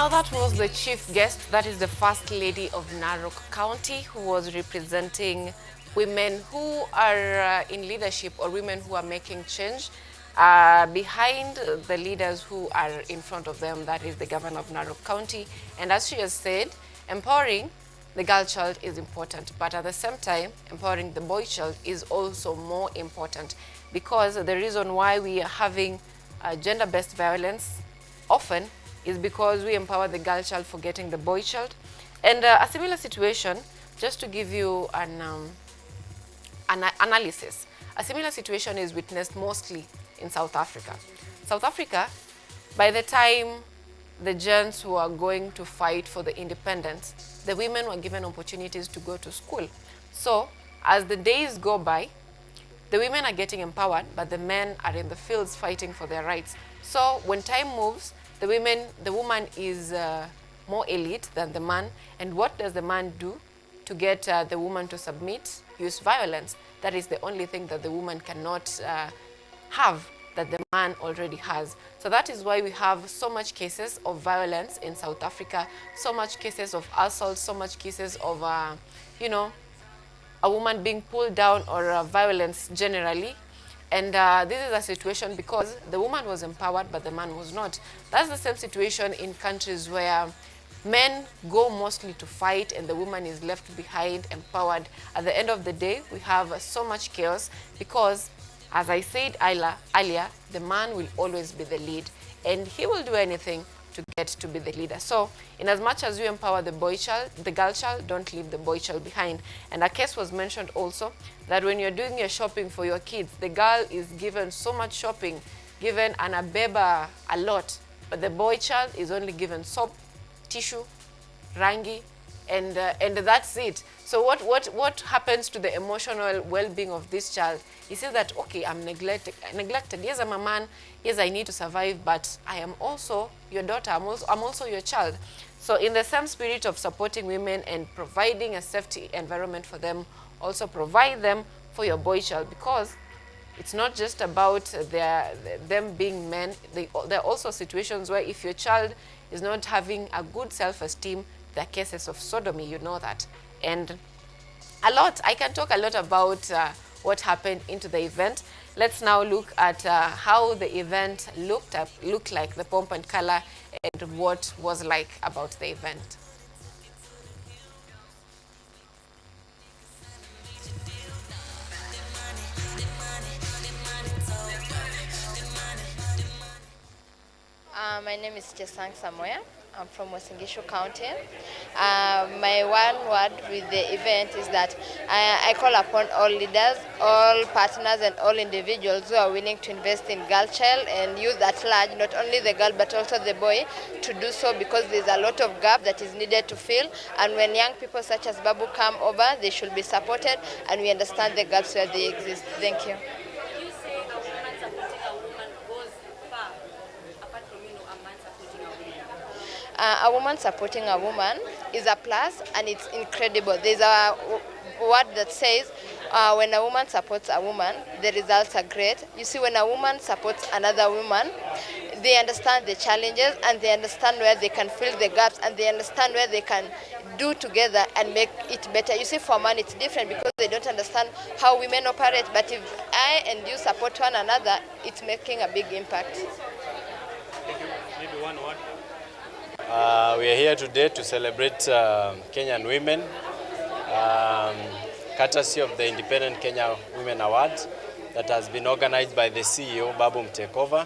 Now that was the chief guest, that is the First Lady of Narok County, who was representing women who are in leadership or women who are making change behind the leaders who are in front of them, that is the governor of Narok County. And as she has said, empowering the girl child is important, but at the same time, empowering the boy child is also more important, because the reason why we are having gender-based violence often is because we empower the girl child forgetting the boy child. And a similar situation, just to give you an analysis, a similar situation is witnessed mostly in South Africa. South Africa, by the time the gents who are going to fight for the independence, the women were given opportunities to go to school. So as the days go by, the women are getting empowered, but the men are in the fields fighting for their rights. So when time moves, the woman is more elite than the man. And what does the man do to get the woman to submit? Use violence. That is the only thing that the woman cannot have that the man already has. So that is why we have so much cases of violence in South Africa, so much cases of assault, so much cases of, you know, a woman being pulled down or violence generally. And this is a situation because the woman was empowered, but the man was not. That's the same situation in countries where men go mostly to fight and the woman is left behind, empowered. At the end of the day, we have so much chaos because, as I said earlier, the man will always be the lead, and he will do anything to get to be the leader. So, in as much as you empower the boy child, the girl child, don't leave the boy child behind. And a case was mentioned also that when you're doing your shopping for your kids, the girl is given so much shopping, given an abeba a lot, but the boy child is only given soap, tissue, rangi, and that's it. So what happens to the emotional well-being of this child? He says that, okay, I'm neglected. Yes, I'm a man. Yes, I need to survive, but I am also your daughter. I'm also your child. So in the same spirit of supporting women and providing a safety environment for them, also provide them for your boy child, because it's not just about them being men. There are also situations where if your child is not having a good self-esteem, there are cases of sodomy, you know that. And I can talk a lot about what happened into the event. Let's now look at how the event looked like, the pomp and color, and what was like about the event. My name is Chesang Samoya. I'm from Wasingishu County. My one word with the event is that I call upon all leaders, all partners, and all individuals who are willing to invest in girl child and youth at large, not only the girl but also the boy, to do so, because there's a lot of gap that is needed to fill. And when young people such as Babu come over, they should be supported, and we understand the gaps where they exist. Thank you. A woman supporting a woman is a plus, and it's incredible. There's a word that says when a woman supports a woman, the results are great. You see, when a woman supports another woman, they understand the challenges and they understand where they can fill the gaps and they understand where they can do together and make it better. You see, for man it's different because they don't understand how women operate, but if I and you support one another, it's making a big impact. Thank you. Maybe one word. We are here today to celebrate Kenyan women, courtesy of the Independent Kenya Women Award that has been organized by the CEO, Babu Mtekova.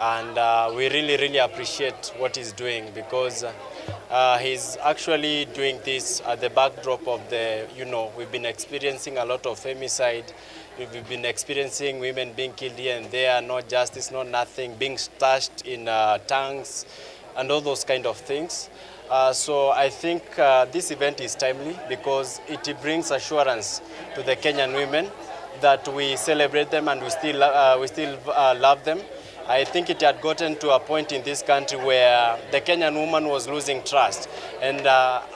And we really appreciate what he's doing, because he's actually doing this at the backdrop of the, we've been experiencing a lot of femicide. We've been experiencing women being killed here and there, no justice, no nothing, being stashed in tanks, and all those kind of things. So I think this event is timely because it brings assurance to the Kenyan women that we celebrate them and we still love them. I think it had gotten to a point in this country where the Kenyan woman was losing trust and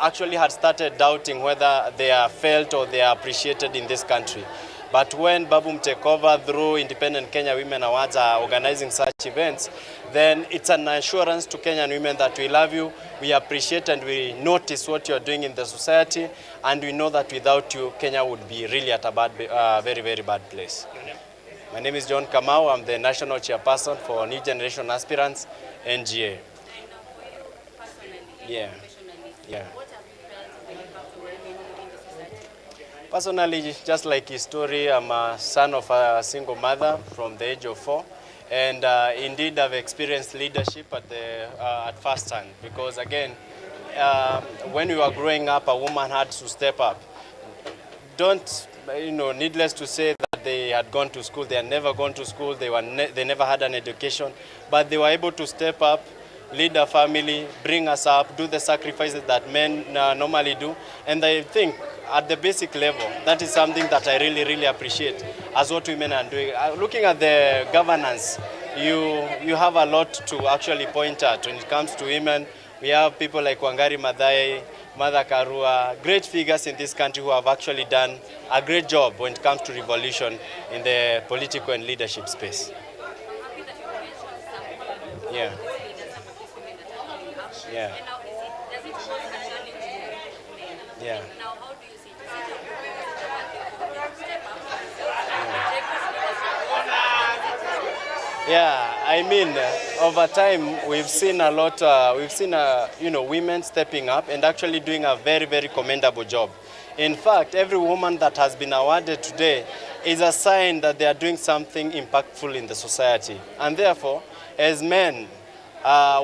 actually had started doubting whether they are felt or they are appreciated in this country. But when Babum take over through Independent Kenya Women Awards are organizing such events, then it's an assurance to Kenyan women that we love you, we appreciate and we notice what you're doing in the society, and we know that without you, Kenya would be really at a bad, very, very bad place. My name is John Kamau. I'm the National Chairperson for New Generation Aspirants, NGA. Yeah. Personally, just like his story, I'm a son of a single mother from the age of 4. And indeed, I've experienced leadership at first hand. Because again, when we were growing up, a woman had to step up. Needless to say that they had gone to school. They had never gone to school. They never had an education. But they were able to step up, lead a family, bring us up, do the sacrifices that men normally do. And I think at the basic level, that is something that I really, really appreciate as what women are doing. Looking at the governance, you have a lot to actually point at when it comes to women. We have people like Wangari Maathai, Mother Karua, great figures in this country who have actually done a great job when it comes to revolution in the political and leadership space. Yeah. Yeah. Yeah. Yeah, I mean, over time we've seen a lot. Women stepping up and actually doing a very, very commendable job. In fact, every woman that has been awarded today is a sign that they are doing something impactful in the society. And therefore, as men,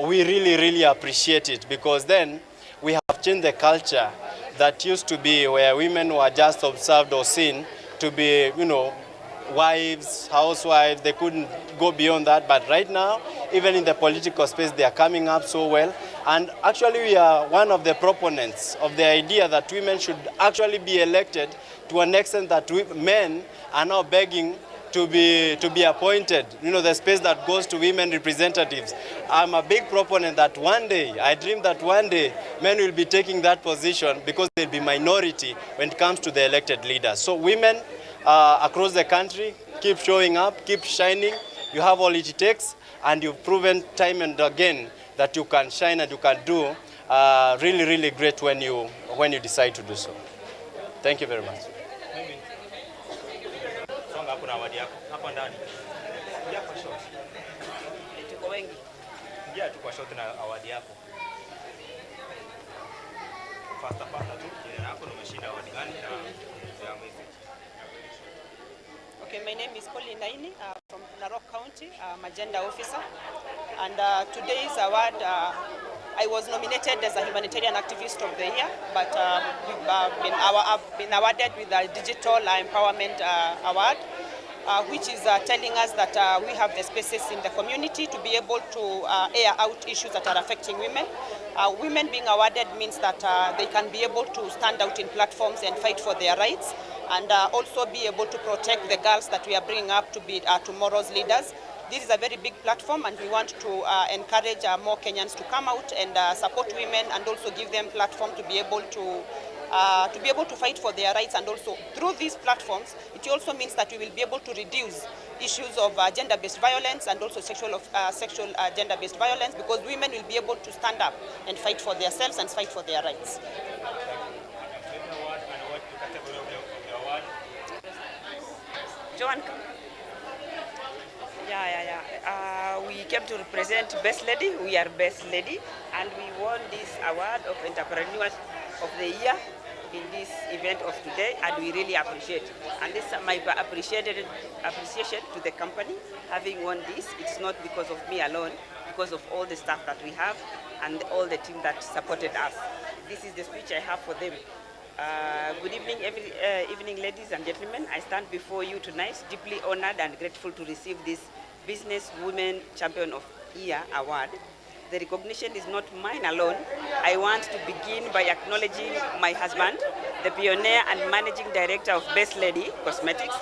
we really, really appreciate it, because then we have changed the culture that used to be where women were just observed or seen to be, wives, housewives. They couldn't go beyond that. But right now, even in the political space, they are coming up so well. And actually, we are one of the proponents of the idea that women should actually be elected to an extent that men are now begging to be appointed, the space that goes to women representatives. I'm a big proponent that one day, I dream that one day, men will be taking that position because they'll be minority when it comes to the elected leaders. So women across the country, keep showing up, keep shining. You have all it takes, and you've proven time and again that you can shine and you can do really, really great when you decide to do so. Thank you very much. Okay, my name is Pauline Naini from Narok County. I'm a gender officer. And today's award, I was nominated as a humanitarian activist of the year, but I've been awarded with a digital empowerment award, which is telling us that we have the spaces in the community to be able to air out issues that are affecting women. Women being awarded means that they can be able to stand out in platforms and fight for their rights, and also be able to protect the girls that we are bringing up to be tomorrow's leaders. This is a very big platform, and we want to encourage more Kenyans to come out and support women, and also give them platform to be able to fight for their rights. And also through these platforms, it also means that we will be able to reduce issues of gender-based violence and also sexual gender-based violence, because women will be able to stand up and fight for themselves and fight for their rights. Joan. We came to represent Best Lady. We are Best Lady, and we won this award of Entrepreneurs of the Year in this event of today, and we really appreciate it. And this is my appreciation to the company having won this. It's not because of me alone, because of all the staff that we have and all the team that supported us. This is the speech I have for them. Good evening, evening, ladies and gentlemen. I stand before you tonight, deeply honored and grateful to receive this Business Women Champion of Year award. The recognition is not mine alone. I want to begin by acknowledging my husband, the pioneer and managing director of Best Lady Cosmetics.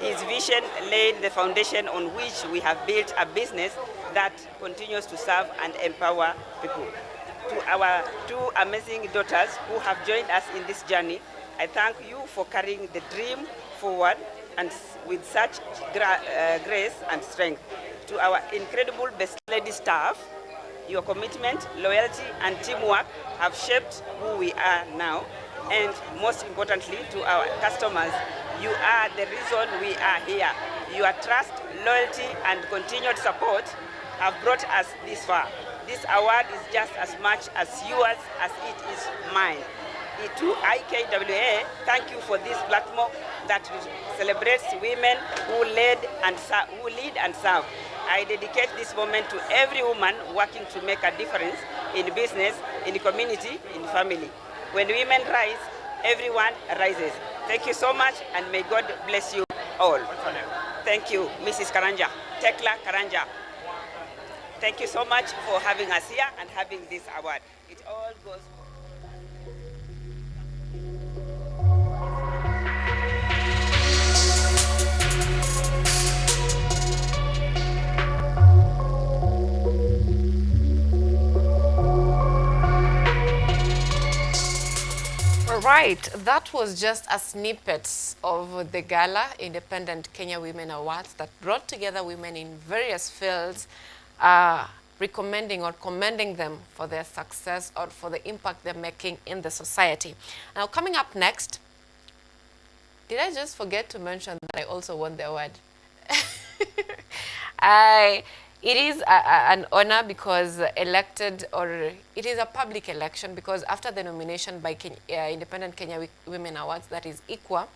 His vision laid the foundation on which we have built a business that continues to serve and empower people. To our two amazing daughters who have joined us in this journey, I thank you for carrying the dream forward and with such grace and strength. To our incredible Best Lady staff, your commitment, loyalty, and teamwork have shaped who we are now. And most importantly, to our customers, you are the reason we are here. Your trust, loyalty, and continued support have brought us this far. This award is just as much as yours as it is mine. To IKWA, thank you for this platform that celebrates women who lead and serve. I dedicate this moment to every woman working to make a difference in business, in the community, in family. When women rise, everyone rises. Thank you so much, and may God bless you all. Thank you, Mrs. Karanja, Tekla Karanja. Thank you so much for having us here and having this award. It all goes. Right, that was just a snippet of the Gala Independent Kenya Women Awards that brought together women in various fields, recommending or commending them for their success or for the impact they're making in the society. Now, coming up next, did I just forget to mention that I also won the award? It is an honor because elected, or it is a public election, because after the nomination by Independent Kenya Women Awards, that is IKWA,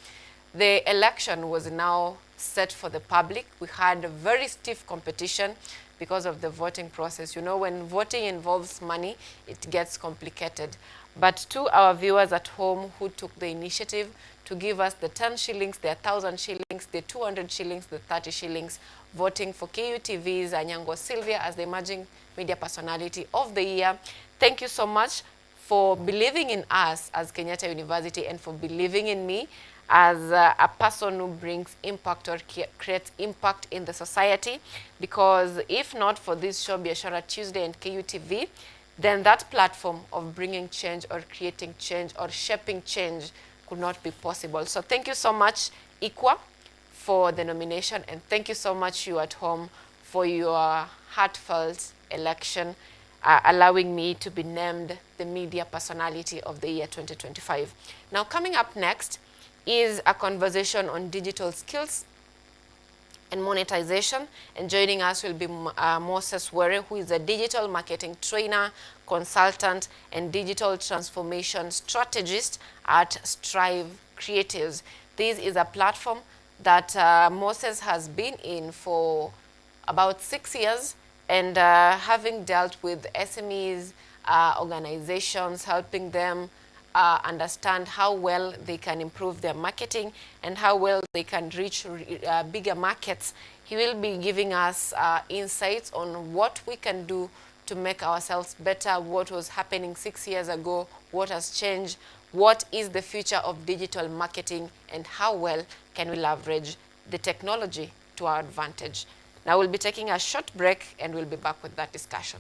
the election was now set for the public. We had a very stiff competition because of the voting process. You know, when voting involves money, it gets complicated. But to our viewers at home who took the initiative to give us the 10 shillings, the 1,000 shillings, the 200 shillings, the 30 shillings, voting for KUTV's ANYANGO SYLVIA as the Emerging Media Personality of the Year. Thank you so much for believing in us as Kenyatta University and for believing in me as a person who brings impact or creates impact in the society. Because if not for this show, Biashara Tuesday and KUTV, then that platform of bringing change or creating change or shaping change could not be possible. So thank you so much, IKWA, for the nomination, and thank you so much, you at home, for your heartfelt election, allowing me to be named the Media Personality of the Year 2025. Now, coming up next is a conversation on digital skills and monetization, and joining us will be Moses Were, who is a digital marketing trainer, consultant, and digital transformation strategist at Strive Creatives. This is a platform that Moses has been in for about 6 years, and having dealt with SMEs, organizations, helping them understand how well they can improve their marketing and how well they can reach bigger markets. He will be giving us insights on what we can do to make ourselves better, what was happening 6 years ago, what has changed, what is the future of digital marketing, and how well can we leverage the technology to our advantage. Now we'll be taking a short break and we'll be back with that discussion.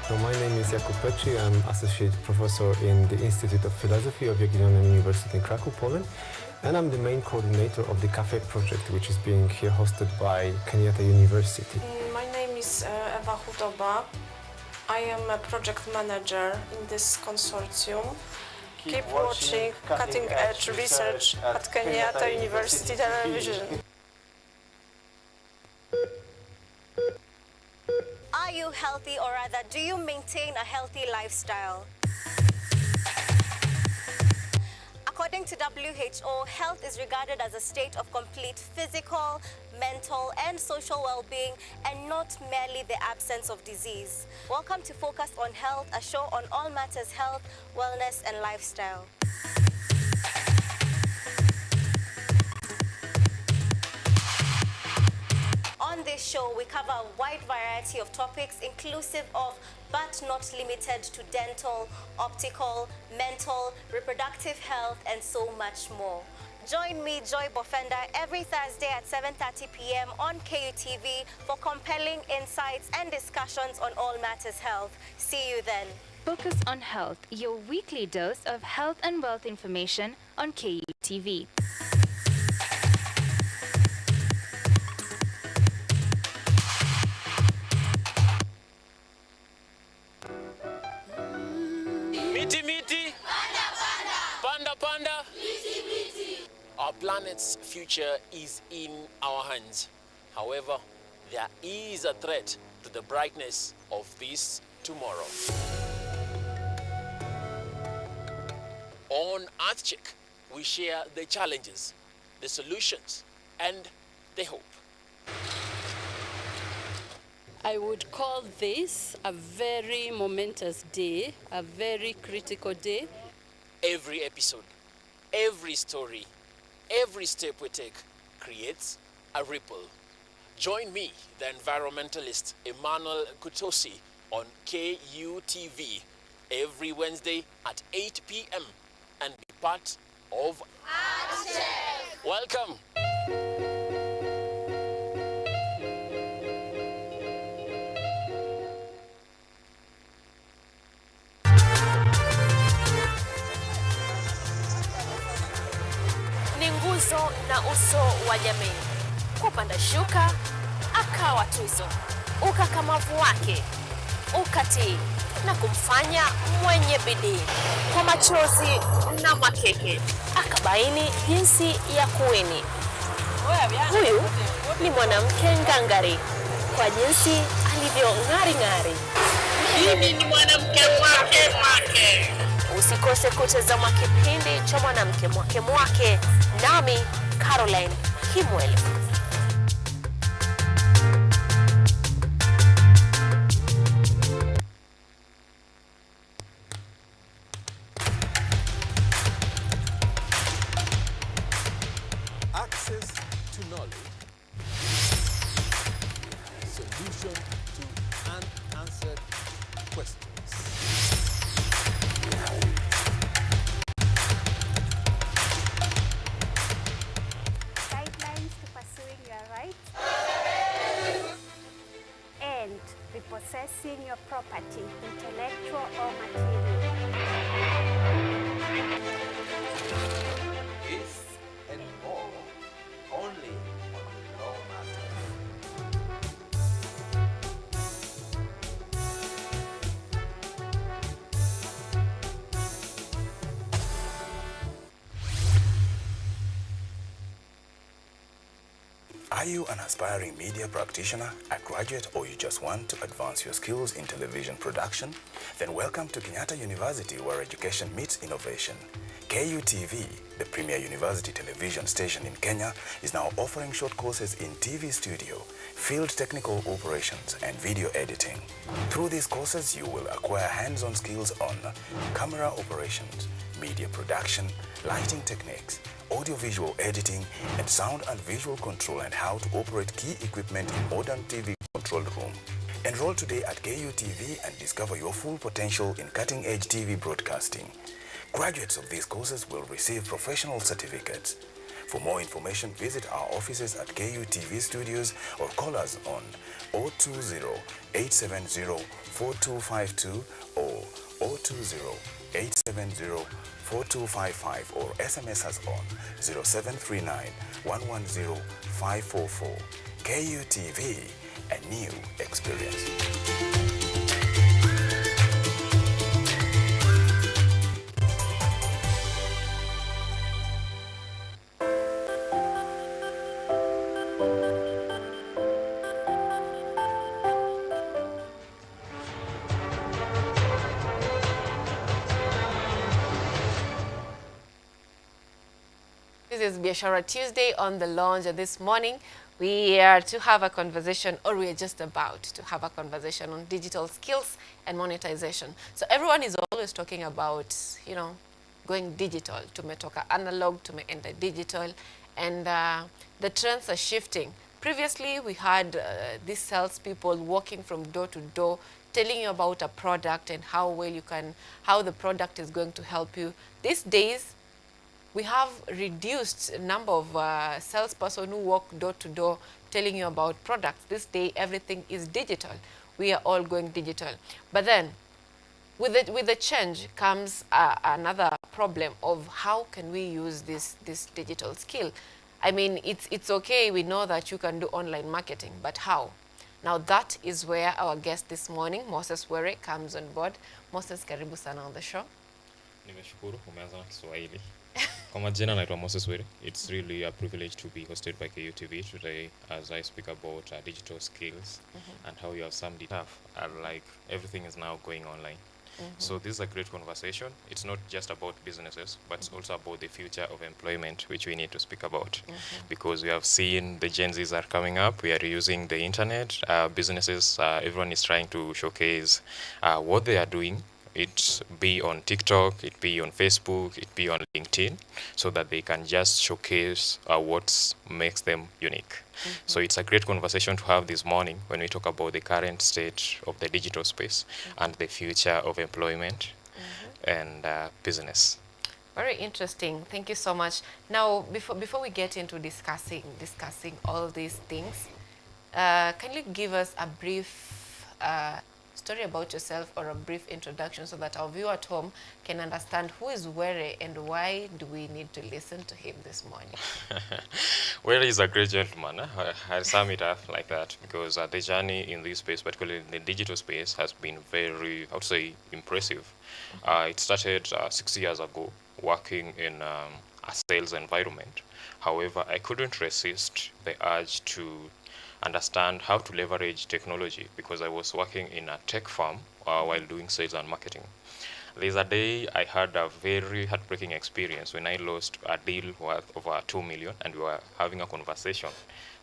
So my name is Jakub Petri. I'm Associate Professor in the Institute of Philosophy of Jagiellonian University in Krakow, Poland. And I'm the main coordinator of the Cafe project, which is being here hosted by Kenyatta University. My name is Ewa Hudoba. I am a project manager in this consortium. Keep watching cutting-edge research at Kenyatta University Television. Are you healthy, or rather, do you maintain a healthy lifestyle? According to WHO, health is regarded as a state of complete physical, mental, and social well-being, and not merely the absence of disease. Welcome to Focus on Health, a show on all matters health, wellness, and lifestyle. On this show, we cover a wide variety of topics inclusive of but not limited to dental, optical, mental, reproductive health, and so much more. Join me, Joy Bofenda, every Thursday at 7:30 p.m. on KUTV for compelling insights and discussions on all matters health. See you then. Focus on Health, your weekly dose of health and wealth information on KUTV. Miti miti, panda panda, miti miti. Our planet's future is in our hands. However, there is a threat to the brightness of this tomorrow. On EarthCheck, we share the challenges, the solutions, and the hope. I would call this a very momentous day, a very critical day. Every episode, every story, every step we take creates a ripple. Join me, the environmentalist Emmanuel Kutosi, on KUTV every Wednesday at 8 p.m. and be part of EarthCheck. Welcome. Ni nguzo na uso wa jamii. Kupanda shuka, akawa tuzo. Ukakamavu wake, ukatii, na kumfanya mwenye bidii. Kwa machozi na makeke, akabaini jinsi ya kuweni. Huyu ni mwanamke ngangari, kwa jinsi alivyo ng'ari ng'ari. Mimi ni mwanamke mwake mwake. Usikose kutazama kipindi cha mwanamke mwake mwake, nami Caroline Kimwele. Access to knowledge. Solution to unanswered questions. Guidelines to pursuing your rights and repossessing your property, intellectual or material. This and more only on Law Matters. Are you an aspiring media practitioner, a graduate, or you just want to advance your skills in television production? Then welcome to Kenyatta University, where education meets innovation. KUTV, the premier university television station in Kenya, is now offering short courses in TV studio, field technical operations, and video editing. Through these courses, you will acquire hands-on skills on camera operations, media production, lighting techniques, audio-visual editing, and sound and visual control, and how to operate key equipment in modern TV control room. Enroll today at KUTV and discover your full potential in cutting-edge TV broadcasting. Graduates of these courses will receive professional certificates. For more information, visit our offices at KUTV Studios or call us on 020-870-4252 or 020-870-4255 or SMS us on 0739-110-544. KUTV, a new experience. This is Biashara Tuesday on the lounge, and this morning we are to have a conversation, or we are just about to have a conversation on digital skills and monetization. So everyone is always talking about, you know, going digital. Tumetoka analog, tumeenda digital, and the trends are shifting. Previously, we had these salespeople walking from door to door, telling you about a product and how well you can, how the product is going to help you. These days, we have reduced number of salesperson who walk door to door telling you about products. This day, everything is digital. We are all going digital. But then, with the change comes another problem of how can we use this digital skill. I mean, it's okay, we know that you can do online marketing, but how? Now that is where our guest this morning, Moses Were, comes on board. Moses, karibu sana on the show. Nimeshukuru umeanza na Kiswahili. Kwa majina naitwa Moses Were. It's really a privilege to be hosted by KUTV today as I speak about digital skills and how you have summed it up. Like everything is now going online. So this is a great conversation. It's not just about businesses, but it's also about the future of employment, which we need to speak about. Because we have seen the Gen Zs are coming up. We are using the internet. Businesses, everyone is trying to showcase what they are doing. It be on TikTok, it be on Facebook, it be on LinkedIn, so that they can just showcase what makes them unique. So it's a great conversation to have this morning when we talk about the current state of the digital space and the future of employment and business. Very interesting. Thank you so much. Now, before we get into discussing all these things, can you give us a brief story about yourself or a brief introduction so that our viewer at home can understand who is Were and why do we need to listen to him this morning? Were is a great gentleman. I sum it up like that because the journey in this space, particularly in the digital space, has been very, I would say, impressive. It started 6 years ago working in a sales environment. However, I couldn't resist the urge to understand how to leverage technology because I was working in a tech firm while doing sales and marketing. There's a day I had a very heartbreaking experience when I lost a deal worth over 2 million and we were having a conversation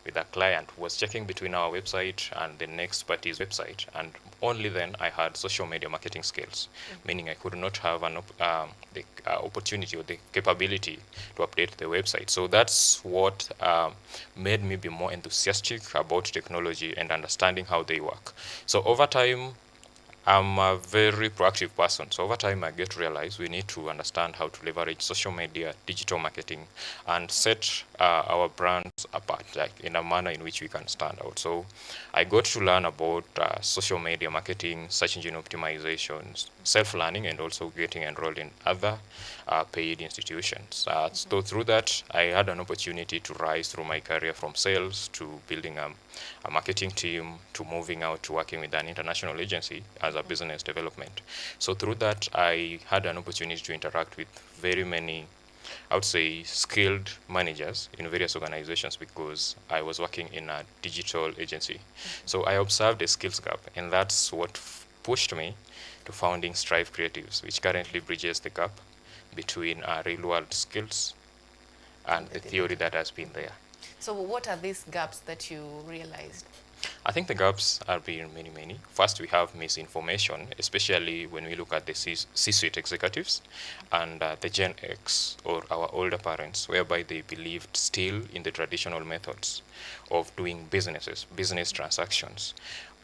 with a client who was checking between our website and the next party's website, and only then I had social media marketing skills, meaning I could not have the opportunity or the capability to update the website. So that's what made me be more enthusiastic about technology and understanding how they work. So over time, I'm a very proactive person. So over time, I get to realize we need to understand how to leverage social media, digital marketing, and set our brands apart, like in a manner in which we can stand out. So I got to learn about social media marketing, search engine optimizations, self-learning, and also getting enrolled in other paid institutions. So through that, I had an opportunity to rise through my career from sales to building a marketing team to moving out to working with an international agency as a business development. So through that, I had an opportunity to interact with very many, I would say, skilled managers in various organizations because I was working in a digital agency. So I observed a skills gap, and that's what pushed me to founding Strive Creatives, which currently bridges the gap between real-world skills and the theory that has been there. So what are these gaps that you realized? I think the gaps are being many. First, we have misinformation, especially when we look at the C-suite executives and the Gen X or our older parents, whereby they believed still in the traditional methods of doing business transactions.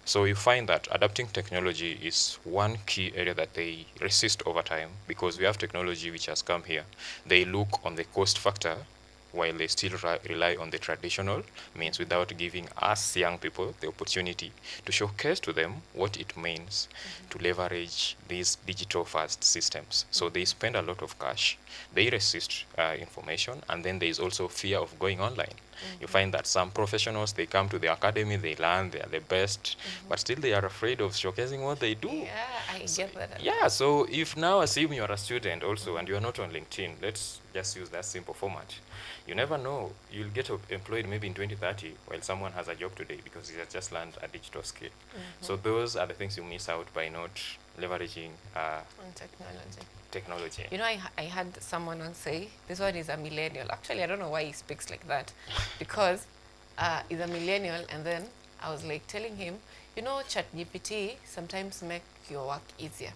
So you find that adapting technology is one key area that they resist over time because we have technology which has come here. They look on the cost factor while they still rely on the traditional means without giving us young people the opportunity to showcase to them what it means to leverage these digital-first systems. So they spend a lot of cash, they resist information, and then there is also fear of going online. You find that some professionals, they come to the academy, they learn, they are the best, but still they are afraid of showcasing what they do. Yeah, I get that. Yeah, so if now assume you are a student also and you are not on LinkedIn, let's just use that simple format. You never know, you'll get employed maybe in 2030 while someone has a job today because he has just learned a digital skill. So those are the things you miss out by not leveraging technology. You know, I had someone once say, this one is a millennial. Actually, I don't know why he speaks like that because he's a millennial, and then I was like telling him, you know, ChatGPT sometimes make your work easier.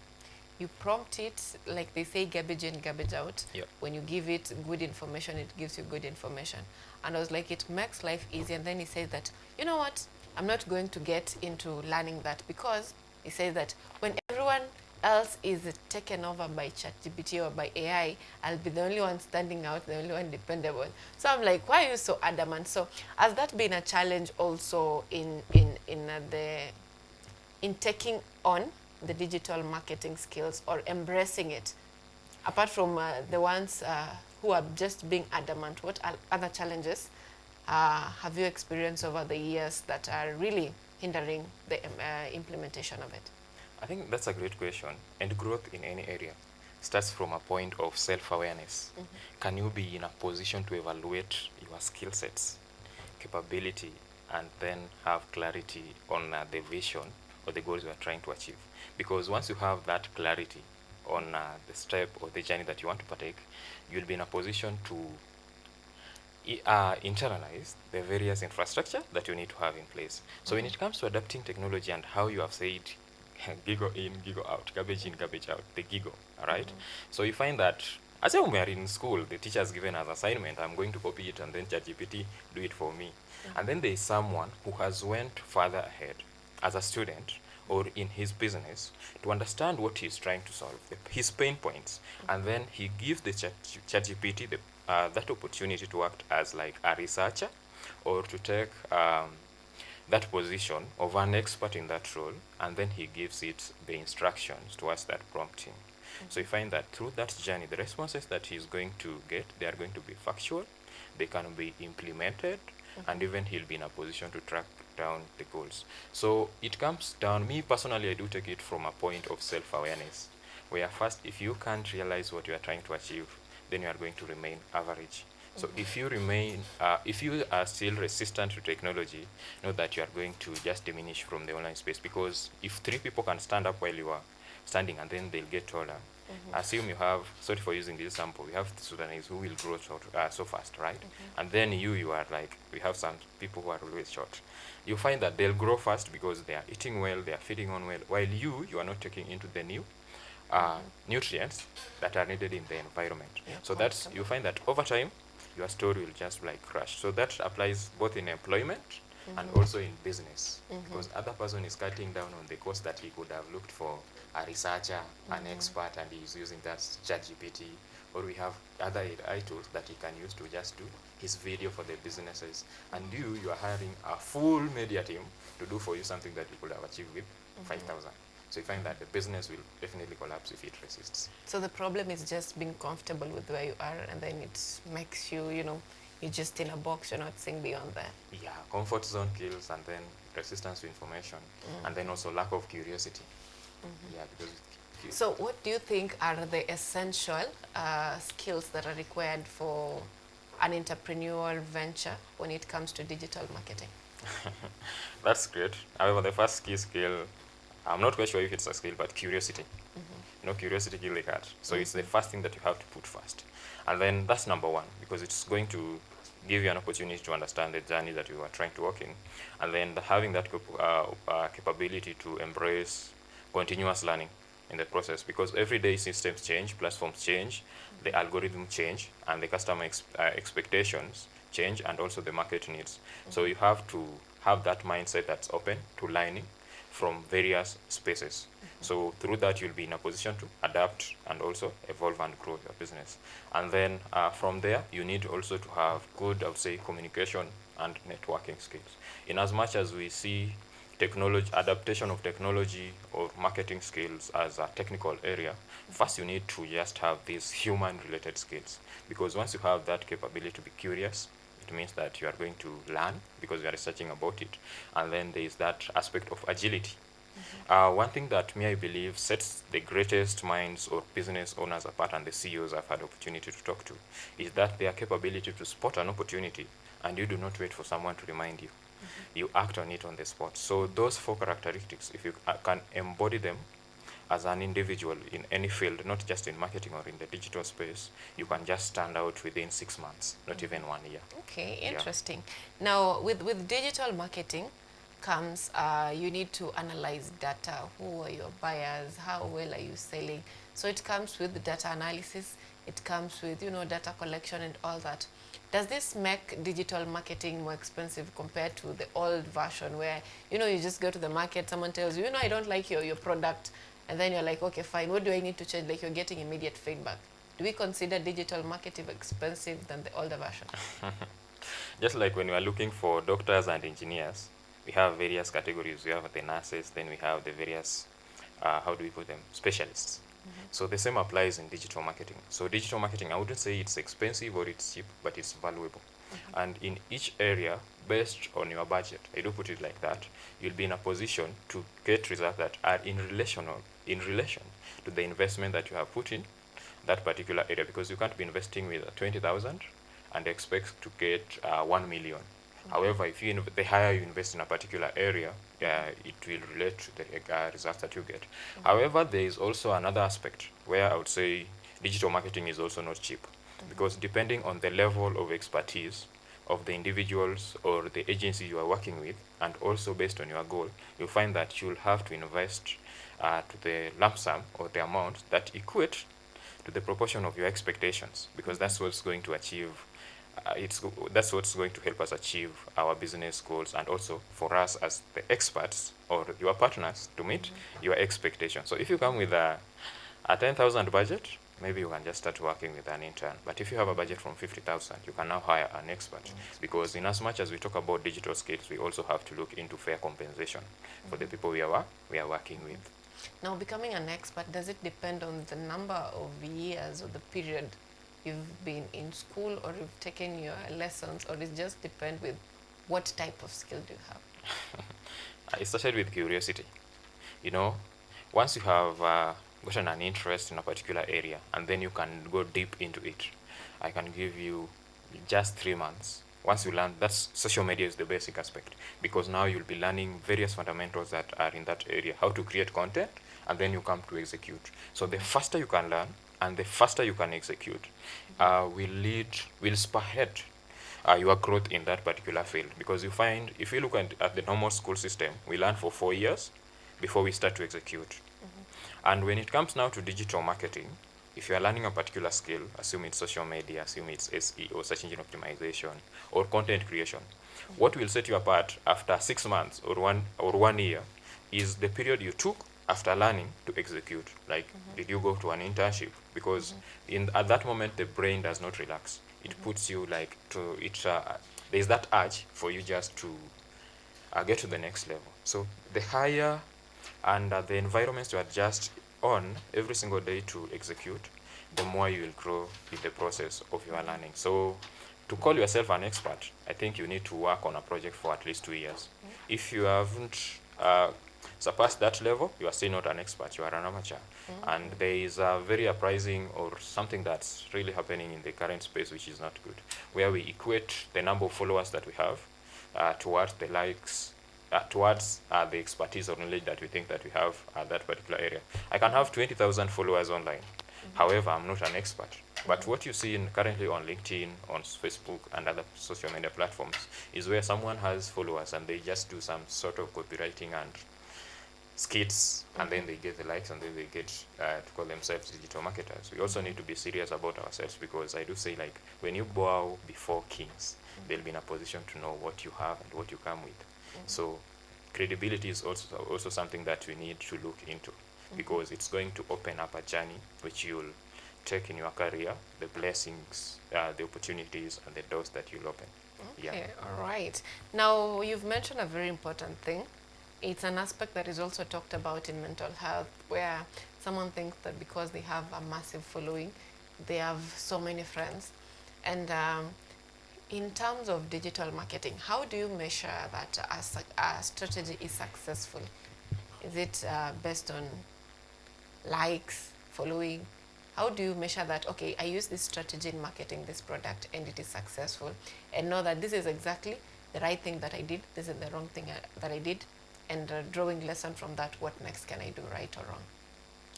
you prompt it, like they say, garbage in, garbage out. Yep. When you give it good information, it gives you good information. And I was like, it makes life easy. And then he said that, you know what, I'm not going to get into learning that, because he says that when everyone else is taken over by ChatGPT or by AI, I'll be the only one standing out, the only one dependable. So I'm like, why are you so adamant? So has that been a challenge also in taking on the digital marketing skills or embracing it? Apart from the ones who are just being adamant, what other challenges have you experienced over the years that are really hindering the implementation of it? I think that's a great question. And growth in any area starts from a point of self-awareness. Can you be in a position to evaluate your skill sets, capability, and then have clarity on the vision or the goals you are trying to achieve? Because once you have that clarity on the step or the journey that you want to partake, you'll be in a position to internalize the various infrastructure that you need to have in place. So when it comes to adapting technology and how you have said, giggle in, giggle out, garbage in, garbage out, the giggle, all right? So you find that, as when we are in school, the teacher has given us assignment, I'm going to copy it and then ChatGPT do it for me. And then there is someone who has went further ahead as a student or in his business to understand what he's trying to solve, his pain points, and then he gives the ChatGPT that opportunity to act as like a researcher or to take that position of an expert in that role, and then he gives it the instructions towards that prompting. So you find that through that journey, the responses that he's going to get, they are going to be factual, they can be implemented, and even he'll be in a position to track down the goals. So it comes down, me personally, I do take it from a point of self-awareness, where first, if you can't realize what you are trying to achieve, then you are going to remain average. So if you remain, if you are still resistant to technology, know that you are going to just diminish from the online space, because if 3 people can stand up while you are standing and then they'll get taller, assume you have, sorry for using this example, we have Sudanese who will grow short, so fast, right? And then you are like, we have some people who are always short. You find that they'll grow fast because they are eating well, they are feeding on well, while you are not taking into the new nutrients that are needed in the environment. So that's, you find that over time, your story will just like crash. So that applies both in employment and also in business, because other person is cutting down on the cost that he could have looked for a researcher, an expert, and he's using that ChatGPT, or we have other AI tools that he can use to just do his video for the businesses. And you are hiring a full media team to do for you something that you could have achieved with 5,000. So you find that the business will definitely collapse if it resists. So the problem is just being comfortable with where you are, and then it makes you, you know, you're just in a box, you're not seeing beyond that. Yeah, comfort zone kills, and then resistance to information, and then also lack of curiosity. Yeah, because so what do you think are the essential skills that are required for an entrepreneurial venture when it comes to digital marketing? That's great. However, the first key skill, I'm not quite sure if it's a skill, but curiosity. You know, curiosity kills the cat. So it's the first thing that you have to put first. And then that's number one, because it's going to give you an opportunity to understand the journey that you are trying to work in. And then having that capability to embrace continuous learning in the process, because every day systems change, platforms change, the algorithm change, and the customer expectations change, and also the market needs. So you have to have that mindset that's open to learning from various spaces. So through that, you'll be in a position to adapt and also evolve and grow your business. And then from there, you need also to have good, I would say, communication and networking skills. In as much as we see technology, adaptation of technology or marketing skills as a technical area, first you need to just have these human-related skills. Because once you have that capability to be curious, it means that you are going to learn because you are researching about it. And then there is that aspect of agility. One thing that I believe sets the greatest minds or business owners apart, and the CEOs I've had opportunity to talk to, is that their capability to spot an opportunity, and you do not wait for someone to remind you. You act on it on the spot. So those 4 characteristics, if you can embody them as an individual in any field, not just in marketing or in the digital space, you can just stand out within 6 months, not even 1 year. Okay, interesting. Yeah. Now, with digital marketing, comes, you need to analyze data. Who are your buyers? How well are you selling? So it comes with data analysis. It comes with, data collection and all that. Does this make digital marketing more expensive compared to the old version where, you just go to the market, someone tells you, I don't like your product, and then you're like, okay, fine, what do I need to change? Like, you're getting immediate feedback. Do we consider digital marketing expensive than the older version? Just like when we are looking for doctors and engineers, we have various categories. We have the nurses, then we have the various, how do we put them, specialists. So the same applies in digital marketing. So digital marketing, I wouldn't say it's expensive or it's cheap, but it's valuable. And in each area, based on your budget, I do put it like that, you'll be in a position to get results that are in relation to the investment that you have put in that particular area, because you can't be investing with 20,000 and expect to get 1 million. However, if the higher you invest in a particular area, it will relate to the results that you get. However, there is also another aspect where I would say digital marketing is also not cheap, because depending on the level of expertise of the individuals or the agency you are working with, and also based on your goal, you'll find that you'll have to invest to the lump sum or the amount that equate to the proportion of your expectations, because that's what's going to achieve that's what's going to help us achieve our business goals, and also for us as the experts or your partners to meet your expectations. So if you come with a 10,000 budget, maybe you can just start working with an intern. But if you have a budget from 50,000, you can now hire an expert. Because in as much as we talk about digital skills, we also have to look into fair compensation for the people we are working with. Now, becoming an expert, does it depend on the number of years or the period you've been in school, or you've taken your lessons, or it just depend with what type of skill do you have? It started with curiosity. Once you have gotten an interest in a particular area, and then you can go deep into it, I can give you just 3 months. Once you learn, that's social media is the basic aspect, because now you'll be learning various fundamentals that are in that area, how to create content, and then you come to execute. So the faster you can learn and the faster you can execute will spearhead your growth in that particular field. Because you find, if you look at the normal school system, we learn for 4 years before we start to execute. And when it comes now to digital marketing, if you are learning a particular skill, assume it's social media, assume it's SEO, search engine optimization, or content creation, what will set you apart after 6 months or 1 year is the period you took after learning to execute. Like, did you go to an internship? Because at that moment, the brain does not relax. It puts you like there's that urge for you just to get to the next level. So the higher and the environments you are just on every single day to execute, the more you will grow in the process of your learning. So to call yourself an expert, I think you need to work on a project for at least 2 years. If you haven't surpassed that level, you are still not an expert, you are an amateur. And there is a very uprising or something that's really happening in the current space, which is not good, where we equate the number of followers that we have towards the likes, towards the expertise or knowledge that we think that we have at that particular area. I can have 20,000 followers online. However, I'm not an expert. But what you see currently on LinkedIn, on Facebook, and other social media platforms is where someone has followers and they just do some sort of copywriting and skits, and then they get the likes, and then they get to call themselves digital marketers. We also need to be serious about ourselves, because I do say, like, when you bow before kings, they'll be in a position to know what you have and what you come with. So credibility is also something that we need to look into, because it's going to open up a journey which you'll take in your career, the blessings, the opportunities, and the doors that you'll open. Okay, all right. Now, you've mentioned a very important thing. It's an aspect that is also talked about in mental health, where someone thinks that because they have a massive following, they have so many friends. And in terms of digital marketing, how do you measure that a strategy is successful? Is it based on likes, following? How do you measure that, okay, I use this strategy in marketing this product and it is successful, and know that this is exactly the right thing that I did, this is the wrong thing that I did, and drawing lesson from that, what next can I do, right or wrong?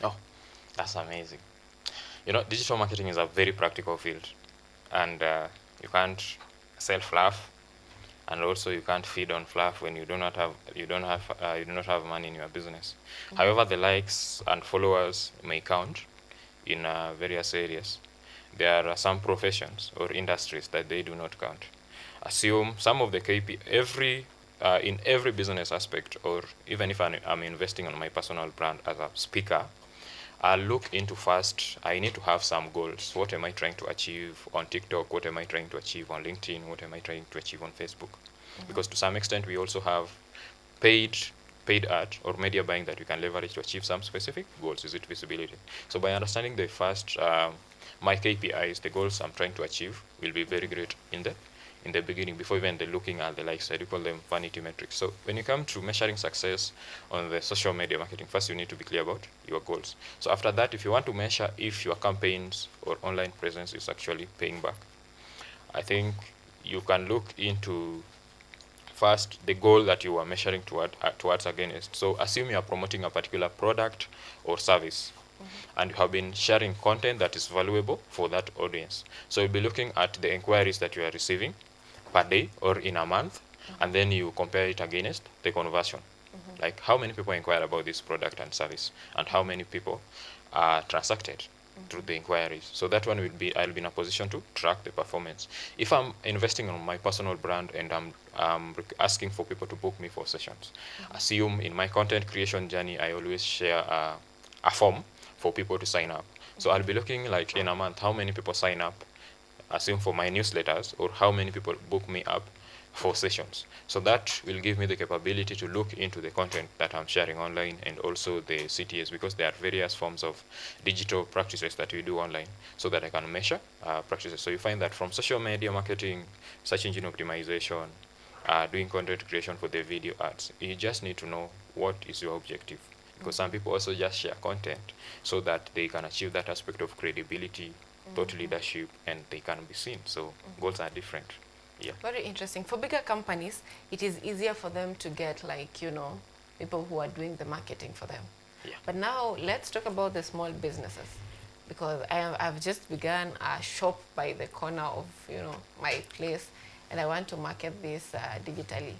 Oh, that's amazing. Digital marketing is a very practical field, and you can't self-love and also you can't feed on fluff when you do not have money in your business. However, the likes and followers may count in various areas. There are some professions or industries that they do not count. Assume some of the in every business aspect, or even if I'm investing on my personal brand as a speaker, I'll look into first, I need to have some goals. What am I trying to achieve on TikTok? What am I trying to achieve on LinkedIn? What am I trying to achieve on Facebook? Because to some extent, we also have paid ad or media buying that we can leverage to achieve some specific goals. Is it visibility? So by understanding the first, my KPIs, the goals I'm trying to achieve, will be very great in the beginning, before even looking at the likes. I do call them vanity metrics. So when you come to measuring success on the social media marketing, first you need to be clear about your goals. So after that, if you want to measure if your campaigns or online presence is actually paying back, I think you can look into first the goal that you are measuring towards against. So assume you are promoting a particular product or service, and you have been sharing content that is valuable for that audience. So you'll be looking at the inquiries that you are receiving per day or in a month, and then you compare it against the conversion. Like how many people inquire about this product and service, and how many people are transacted through the inquiries. So that one I'll be in a position to track the performance. If I'm investing on my personal brand and I'm asking for people to book me for sessions, assume in my content creation journey, I always share a form for people to sign up. So I'll be looking like in a month, how many people sign up, assume for my newsletters, or how many people book me up for sessions. So that will give me the capability to look into the content that I'm sharing online, and also the CTAs, because there are various forms of digital practices that we do online, so that I can measure practices. So you find that from social media marketing, search engine optimization, doing content creation for the video ads, you just need to know what is your objective. Because some people also just share content so that they can achieve that aspect of credibility, thought leadership, and they can be seen. So goals are different. Yeah. Very interesting. For bigger companies, it is easier for them to get people who are doing the marketing for them. Yeah. But now let's talk about the small businesses, because I've just begun a shop by the corner of my place, and I want to market this digitally.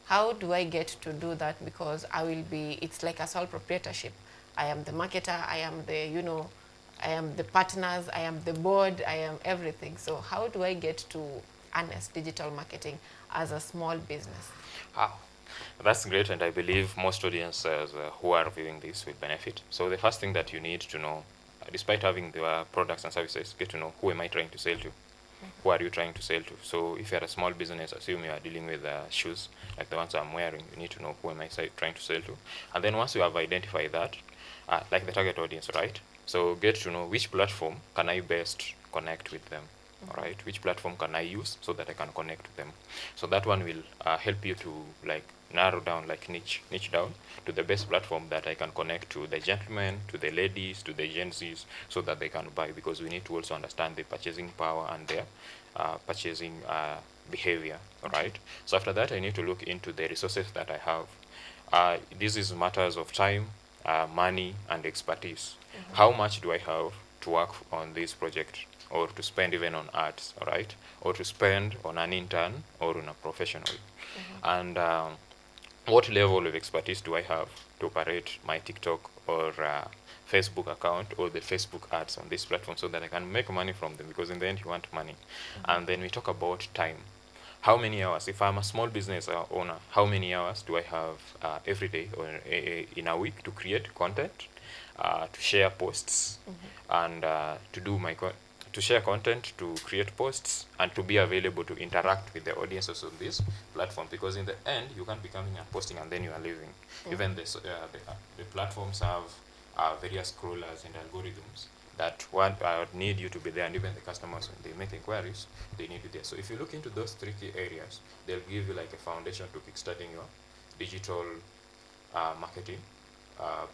How do I get to do that? Because it's like a sole proprietorship. I am the marketer, I am the partners, I am the board, I am everything. So how do I get to harness digital marketing as a small business? Wow, that's great, and I believe most audiences who are viewing this will benefit. So the first thing that you need to know, despite having the products and services, get to know, who am I trying to sell to? Who are you trying to sell to? So if you're a small business, assume you are dealing with shoes like the ones I'm wearing, you need to know, who am I trying to sell to? And then once you have identified that, like the target audience, right? So get to know which platform can I best connect with them, all right? Which platform can I use so that I can connect with them? So that one will help you to narrow down, niche down to the best platform that I can connect to the gentlemen, to the ladies, to the Gen Zs, so that they can buy, because we need to also understand the purchasing power and their purchasing behavior, all right? So after that, I need to look into the resources that I have. This is matters of time, money, and expertise. How much do I have to work on this project, or to spend even on ads, all right? Or to spend on an intern or on a professional? And what level of expertise do I have to operate my TikTok or Facebook account, or the Facebook ads on this platform, so that I can make money from them? Because in the end, you want money. And then we talk about time. How many hours, if I'm a small business owner, how many hours do I have every day or in a week to create content, to share posts, and to share content, to create posts, and to be available to interact with the audiences of this platform? Because in the end, you can't be coming and posting and then you are leaving. Even the platforms have various crawlers and algorithms that need you to be there, and even the customers, when they make inquiries, they need you there. So if you look into those three key areas, they'll give you like a foundation to kickstarting your digital marketing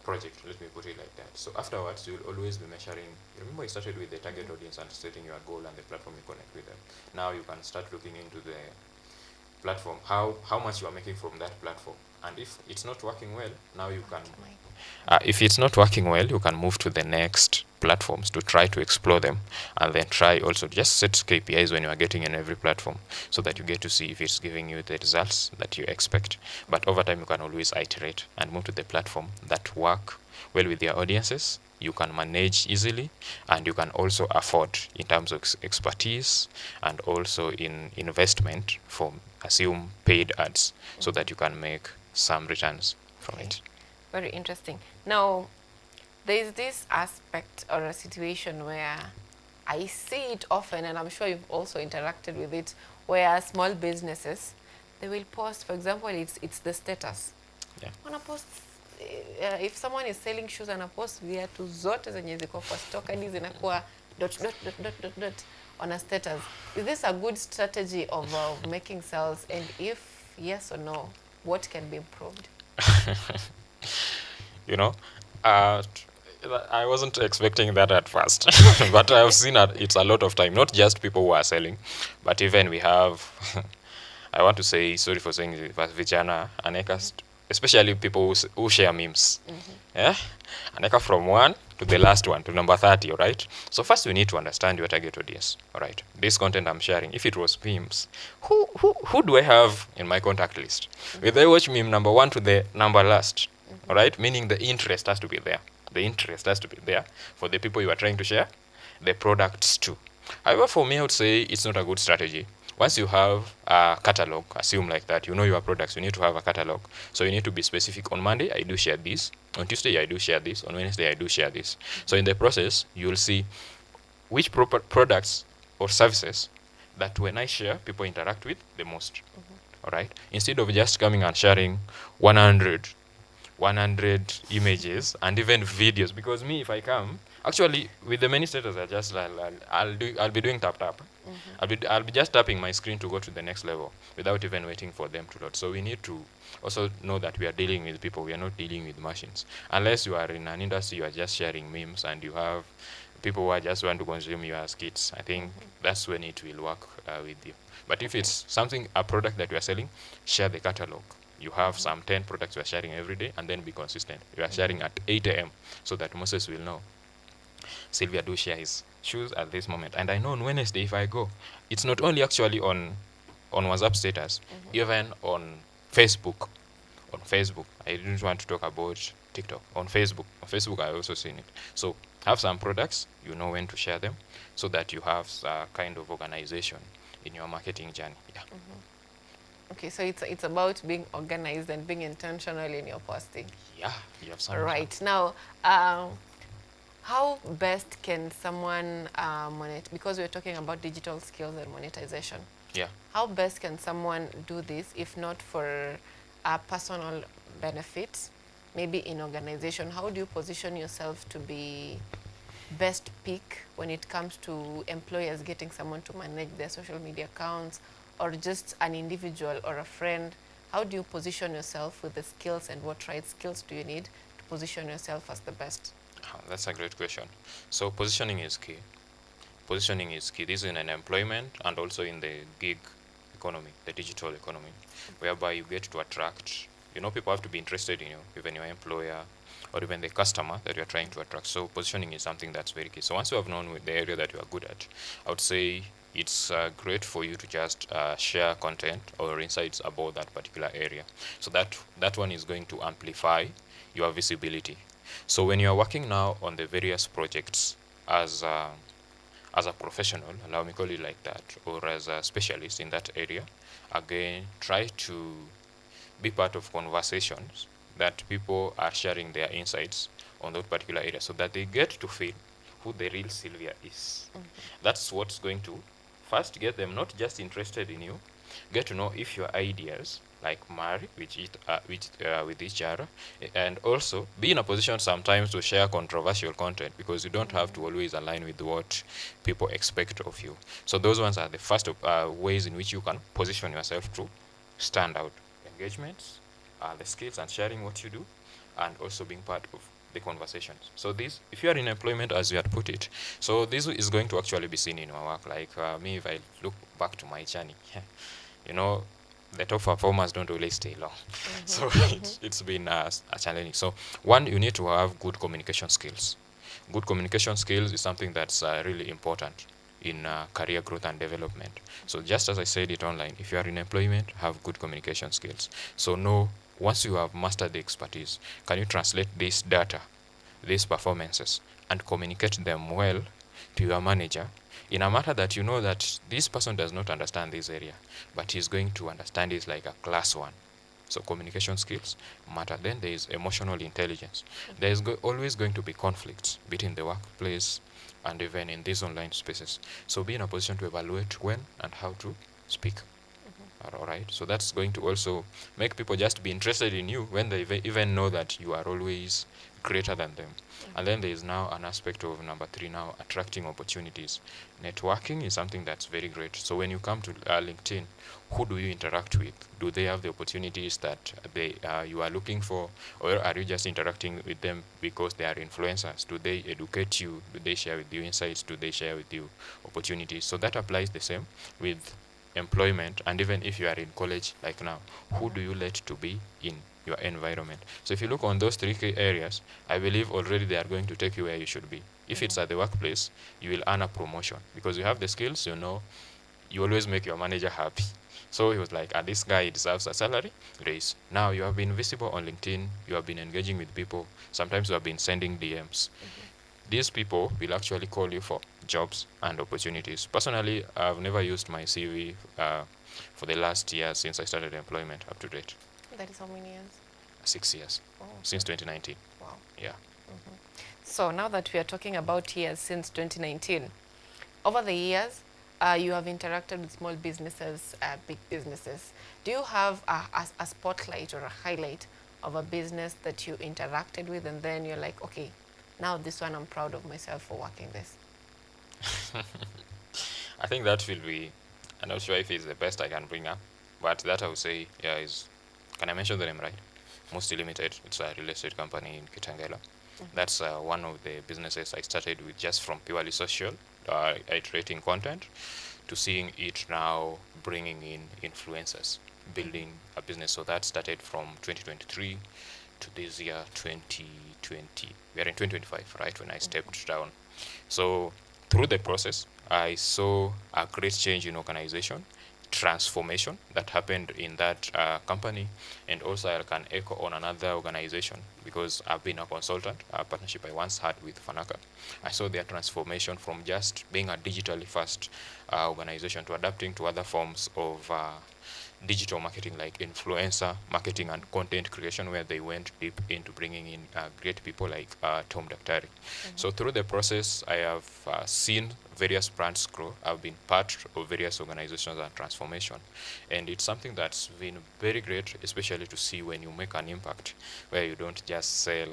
project, let me put it like that. So afterwards, you'll always be measuring. Remember, you started with the target audience and setting your goal and the platform you connect with them. Now you can start looking into platform, how much you are making from that platform. And if it's not working well, now you can, if it's not working well, you can move to the next platforms to try to explore them, and then try also just set KPIs when you are getting in every platform, so that you get to see if it's giving you the results that you expect. But over time, you can always iterate and move to the platform that work well with your audiences, you can manage easily, and you can also afford in terms of expertise and also in investment for, assume, paid ads, so that you can make some returns from it. Very interesting. Now, there is this aspect or a situation where I see it often, and I'm sure you've also interacted with it, where small businesses, they will post, for example, it's the status. Yeah. Wanna post, if someone is selling shoes, and post viatu zote zenye ziko kwa stock hadi zinakuwa ... on a status. Is this a good strategy of making sales? And if yes or no, what can be improved? You know, I wasn't expecting that at first, but I've seen it's a lot of time, not just people who are selling, but even we have, I want to say, sorry for saying this, but vijana, aneka, especially people who share memes. Yeah? Aneka from 1 to the last one, to number 30, all right? So first you need to understand your target audience, all right? This content I'm sharing, if it was memes, who do I have in my contact list? Will they watch meme number 1 to the number last? All right, meaning the interest has to be there. The interest has to be there for the people you are trying to share the products to. However, for me, I would say it's not a good strategy. Once you have a catalog, assume like that, you know your products, you need to have a catalog. So you need to be specific. On Monday, I do share this. On Tuesday, I do share this. On Wednesday, I do share this. So in the process, you'll see which products or services that when I share, people interact with the most. All right, instead of just coming and sharing 100 images and even videos, because me, if I come, actually with the many status, I'll be doing tap. I'll be just tapping my screen to go to the next level without even waiting for them to load. So we need to also know that we are dealing with people, we are not dealing with machines. Unless you are in an industry, you are just sharing memes and you have people who are just want to consume your skits. I think that's when it will work with you. But if it's something, a product that you are selling, share the catalog. You have some 10 products you are sharing every day, and then be consistent. You are sharing at 8 a.m. so that Moses will know. Sylvia do share his shoes at this moment. And I know on Wednesday, if I go, it's not only actually on WhatsApp status, even on Facebook. On Facebook, I didn't want to talk about TikTok. On Facebook, I also seen it. So have some products, you know when to share them, so that you have a kind of organization in your marketing journey. Yeah. Okay, so it's about being organized and being intentional in your posting. Yeah, you have some. Right. Now, how best can someone because we're talking about digital skills and monetization. Yeah. How best can someone do this if not for a personal benefit, maybe in organization? How do you position yourself to be best pick when it comes to employers getting someone to manage their social media accounts, or just an individual or a friend? How do you position yourself with the skills, and what right skills do you need to position yourself as the best? That's a great question. So positioning is key. Positioning is key. This is in an employment and also in the gig economy, the digital economy, whereby you get to attract, people have to be interested in you, even your employer or even the customer that you're trying to attract. So positioning is something that's very key. So once you have known the area that you are good at, I would say it's great for you to just share content or insights about that particular area. So that one is going to amplify your visibility. So when you're working now on the various projects as a professional, allow me call it like that, or as a specialist in that area, again, try to be part of conversations that people are sharing their insights on that particular area, so that they get to feel who the real Sylvia is. That's what's going to first get them not just interested in you, get to know if your ideas marry with each other, and also be in a position sometimes to share controversial content, because you don't have to always align with what people expect of you. So those ones are the first ways in which you can position yourself to stand out. Engagements, the skills and sharing what you do, and also being part of the conversations. So this, if you are in employment, as you had put it, so this is going to actually be seen in our work. Me, if I look back to my journey, the top performers don't always stay long. So it's been a challenging. So one, you need to have good communication skills. Good communication skills is something that's really important in career growth and development. So just as I said it online, if you are in employment, have good communication skills. So know, once you have mastered the expertise, can you translate this data, these performances, and communicate them well to your manager in a matter that you know that this person does not understand this area, but he's going to understand it like a class 1. So communication skills matter. Then there is emotional intelligence. There is always going to be conflicts between the workplace and even in these online spaces. So be in a position to evaluate when and how to speak. All right. So that's going to also make people just be interested in you when they even know that you are always greater than them. And then there is now an aspect of number 3 now, attracting opportunities. Networking is something that's very great. So when you come to LinkedIn, who do you interact with? Do they have the opportunities that you are looking for, or are you just interacting with them because they are influencers? Do they educate you? Do they share with you insights? Do they share with you opportunities? So that applies the same with employment. And even if you are in college like now, who do you let to be in your environment? So if you look on those 3 key areas, I believe already they are going to take you where you should be. If it's at the workplace, you will earn a promotion because you have the skills. You know, you always make your manager happy. So he was like, this guy deserves a salary raise. Now you have been visible on LinkedIn, you have been engaging with people, sometimes you have been sending DMs. These people will actually call you for jobs and opportunities. Personally, I've never used my CV for the last year since I started employment up to date. That is how many years? 6 years, since 2019. Wow. Yeah. So now that we are talking about years since 2019, over the years, you have interacted with small businesses, big businesses. Do you have a spotlight or a highlight of a business that you interacted with and then you're like, okay, now this one I'm proud of myself for working this? I think that will be, I'm not sure if it's the best I can bring up, but that I would say, yeah, is, can I mention the name, right? Mostly Limited. It's a real estate company in Kitangela. That's one of the businesses I started with just from purely social, iterating content, to seeing it now bringing in influencers, building a business. So that started from 2023 to this year, 2020. We are in 2025, right, when I stepped down. So through the process, I saw a great change in organization, transformation that happened in that company, and also I can echo on another organization because I've been a consultant, a partnership I once had with Fanaka. I saw their transformation from just being a digitally first organization to adapting to other forms of digital marketing like influencer marketing and content creation, where they went deep into bringing in great people like Tom Daktari. So through the process, I have seen various brands grow. I've been part of various organizations and transformation. And it's something that's been very great, especially to see when you make an impact, where you don't just sell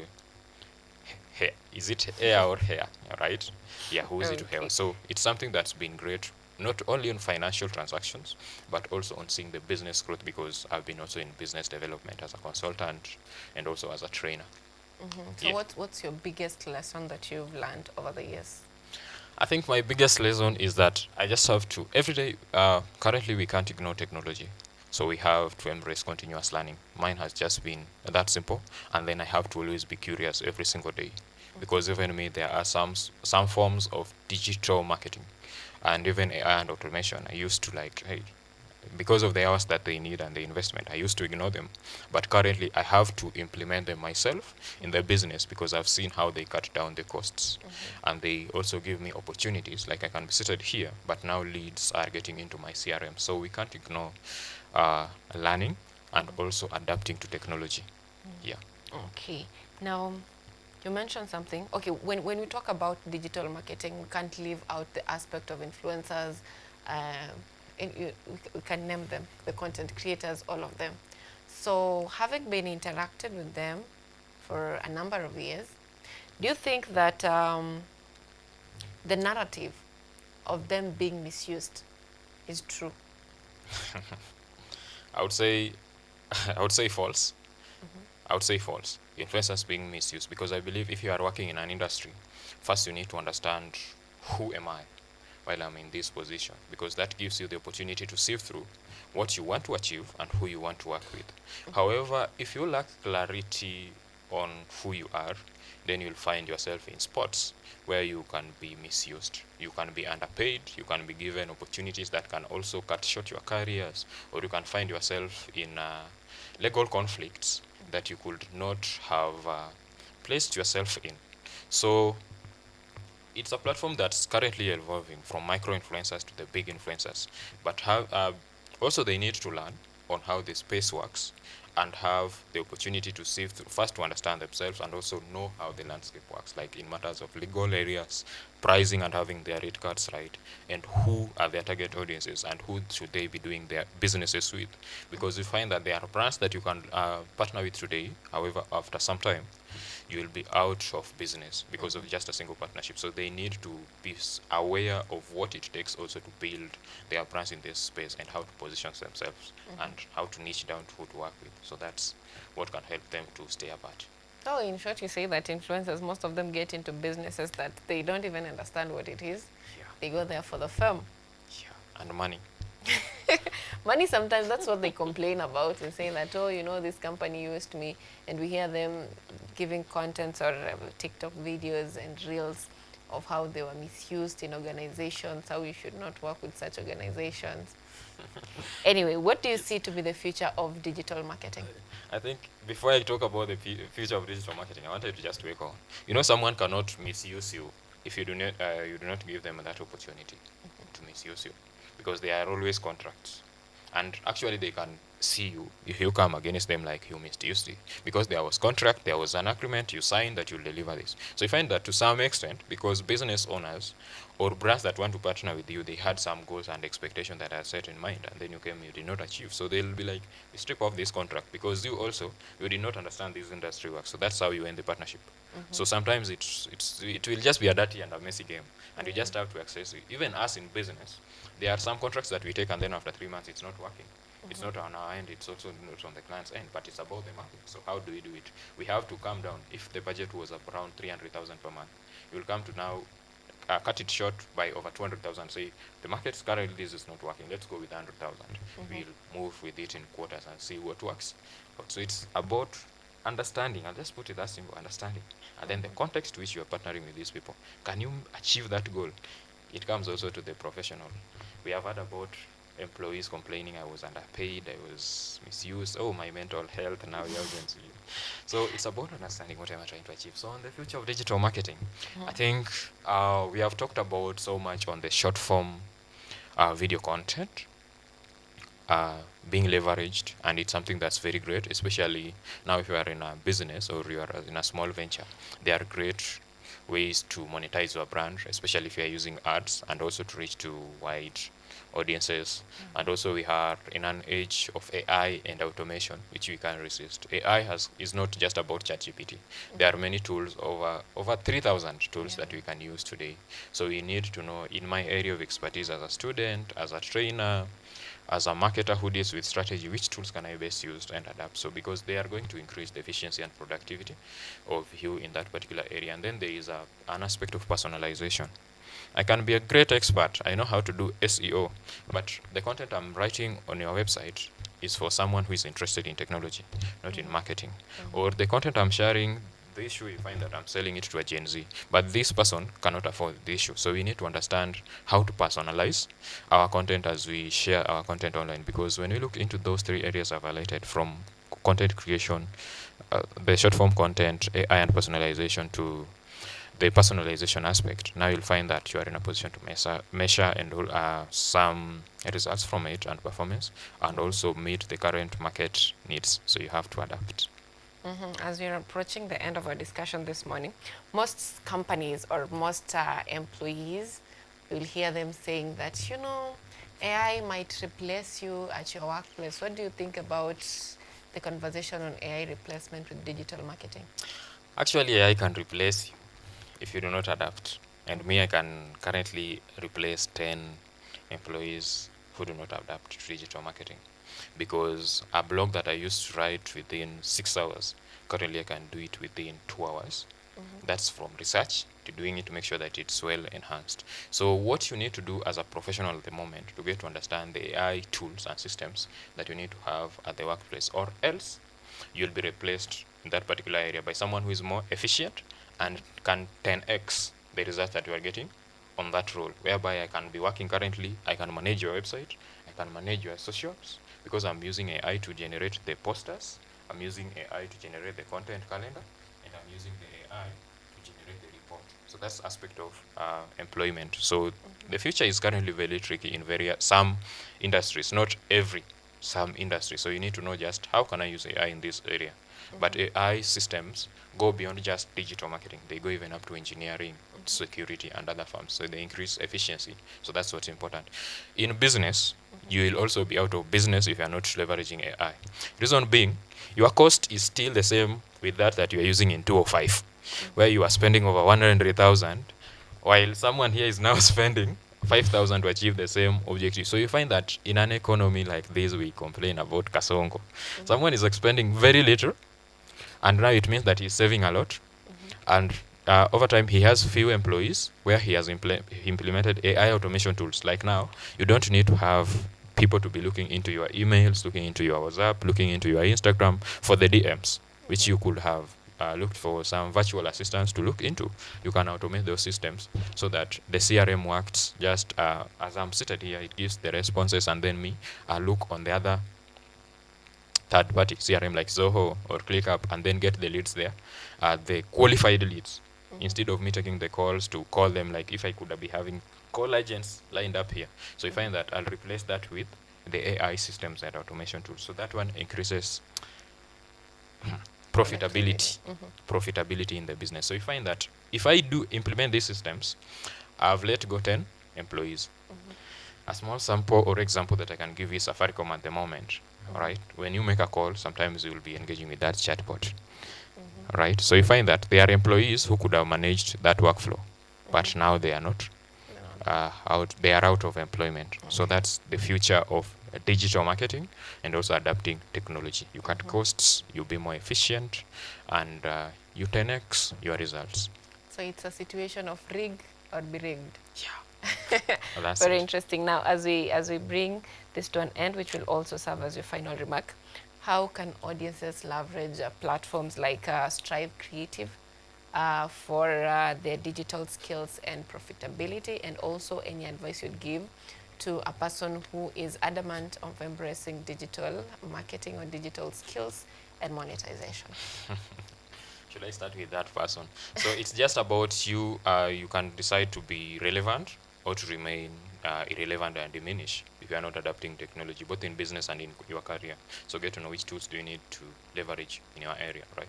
hair. Is it hair or hair, right? Yeah, who is it to hair? So it's something that's been great, not only on financial transactions, but also on seeing the business growth, because I've been also in business development as a consultant and also as a trainer. So what's your biggest lesson that you've learned over the years? I think my biggest lesson is that I just have to, every day, currently we can't ignore technology. So we have to embrace continuous learning. Mine has just been that simple. And then I have to always be curious every single day. Because even me, there are some forms of digital marketing and even AI and automation. I used to like, hey, because of the hours that they need and the investment, I used to ignore them. But currently, I have to implement them myself in the business because I've seen how they cut down the costs. And they also give me opportunities. Like I can be seated here, but now leads are getting into my CRM. So we can't ignore learning and also adapting to technology. Yeah. Okay. Now, you mentioned something. Okay, when we talk about digital marketing, we can't leave out the aspect of influencers. We can name them, the content creators, all of them. So having been interacted with them for a number of years, do you think that the narrative of them being misused is true? I would say false. I would say false. Influencers being misused, because I believe if you are working in an industry, first you need to understand who am I, while I'm in this position, because that gives you the opportunity to sift through what you want to achieve and who you want to work with. However, if you lack clarity on who you are, then you'll find yourself in spots where you can be misused. You can be underpaid, you can be given opportunities that can also cut short your careers, or you can find yourself in legal conflicts that you could not have placed yourself in. So it's a platform that's currently evolving from micro influencers to the big influencers, but also they need to learn on how the space works and have the opportunity to sift through, first to understand themselves and also know how the landscape works, like in matters of legal areas, pricing and having their rate cards right, and who are their target audiences and who should they be doing their businesses with. Because you find that there are brands that you can partner with today, however, after some time, you will be out of business because of just a single partnership. So they need to be aware of what it takes also to build their brands in this space and how to position themselves and how to niche down to who to work with. So that's what can help them to stay apart. So in short, you say that influencers, most of them get into businesses that they don't even understand what it is. Yeah. They go there for the firm. Yeah, and money. Money, sometimes that's what they complain about and say that, oh, you know, this company used me, and we hear them giving contents or TikTok videos and reels of how they were misused in organizations, how you should not work with such organizations. Anyway, what do you see to be the future of digital marketing? I think before I talk about the future of digital marketing, I wanted to just wake on. You know, someone cannot misuse you if you do not give them that opportunity to misuse you, because there are always contracts. And actually they can see you if you come against them like you misused it, because there was contract, there was an agreement, you signed that you'll deliver this. So you find that to some extent, because business owners or brands that want to partner with you, they had some goals and expectations that are set in mind, and then you came, you did not achieve. So they'll be like, we strip off this contract because you did not understand this industry work. So that's how you end the partnership. So sometimes it will just be a dirty and a messy game, and you just have to access it. Even us in business, there are some contracts that we take and then after 3 months it's not working. It's not on our end, it's also not on the client's end, but it's about the market. So how do we do it? We have to come down. If the budget was around 300,000 per month, you'll come to now cut it short by over 200,000. Say the market currently this is not working. Let's go with 100,000. We'll move with it in quarters and see what works. So it's about understanding. I'll just put it that simple: understanding, and then the context to which you are partnering with these people. Can you achieve that goal? It comes also to the professional. We have heard about employees complaining, I was underpaid, I was misused, oh, my mental health, now you're going to. So it's about understanding what I'm trying to achieve. So on the future of digital marketing, I think we have talked about so much on the short form video content being leveraged, and it's something that's very great, especially now if you are in a business or you are in a small venture. They are great ways to monetize your brand, especially if you are using ads, and also to reach to wide audiences. And also we are in an age of AI and automation, which we can't resist. AI is not just about ChatGPT. There are many tools, over 3,000 tools that we can use today. So we need to know, in my area of expertise as a student, as a trainer, as a marketer who deals with strategy, which tools can I best use and adapt? So because they are going to increase the efficiency and productivity of you in that particular area. And then there is an aspect of personalization. I can be a great expert. I know how to do SEO, but the content I'm writing on your website is for someone who is interested in technology, not in marketing. Or the content I'm sharing, the issue, you find that I'm selling it to a Gen Z, but this person cannot afford the issue. So we need to understand how to personalize our content as we share our content online, because when we look into those three areas I've highlighted, from content creation, the short form content, AI and personalization, to the personalization aspect, now you'll find that you are in a position to measure and some results from it and performance, and also meet the current market needs. So you have to adapt. As we're approaching the end of our discussion this morning, most companies or most employees, you'll hear them saying that, you know, AI might replace you at your workplace. What do you think about the conversation on AI replacement with digital marketing? Actually, AI can replace you if you do not adapt. And me, I can currently replace 10 employees who do not adapt to digital marketing. Because a blog that I used to write within 6 hours, currently I can do it within 2 hours. That's from research to doing it to make sure that it's well enhanced. So what you need to do as a professional at the moment to get to understand the AI tools and systems that you need to have at the workplace, or else you'll be replaced in that particular area by someone who is more efficient and can 10x the results that you are getting on that role, whereby I can be working currently, I can manage your website, I can manage your socials, because I'm using AI to generate the posters, I'm using AI to generate the content calendar, and I'm using the AI to generate the report. So that's aspect of employment. So the future is currently very tricky in some industries, not every, some industries. So you need to know just how can I use AI in this area. But AI systems go beyond just digital marketing. They go even up to engineering, security, and other firms. So they increase efficiency. So that's what's important. In business, you will also be out of business if you are not leveraging AI. Reason being, your cost is still the same with that you are using in 205, where you are spending over 100,000, while someone here is now spending 5,000 to achieve the same objective. So you find that in an economy like this, we complain about kasongo. Someone is expending very little, and now it means that he's saving a lot. And over time, he has few employees where he has implemented AI automation tools. Like now, you don't need to have people to be looking into your emails, looking into your WhatsApp, looking into your Instagram for the DMs, which you could have looked for some virtual assistants to look into. You can automate those systems so that the CRM works just as I'm seated here, it gives the responses, and then me, I look on the other third-party CRM like Zoho or ClickUp, and then get the leads there, the qualified leads, instead of me taking the calls to call them, like if I could be having call agents lined up here. So you find that I'll replace that with the AI systems and automation tools. So that one increases profitability in the business. So you find that if I do implement these systems, I've let go 10 employees. A small sample or example that I can give is Safaricom at the moment. All right, when you make a call, sometimes you will be engaging with that chatbot. Right, so you find that there are employees who could have managed that workflow, but now they are not out. They are out of employment. So that's the future of digital marketing and also adapting technology. You cut costs, you be more efficient, and you 10x your results. So it's a situation of rig or be rigged. Yeah. Well, very interesting. Now, as we bring this to an end, which will also serve as your final remark, how can audiences leverage platforms like Strive Creative for their digital skills and profitability, and also any advice you'd give to a person who is adamant of embracing digital marketing or digital skills and monetization? Should I start with that person? So it's just about you. You can decide to be relevant or to remain irrelevant and diminish if you are not adapting technology, both in business and in your career. So get to know which tools do you need to leverage in your area, right?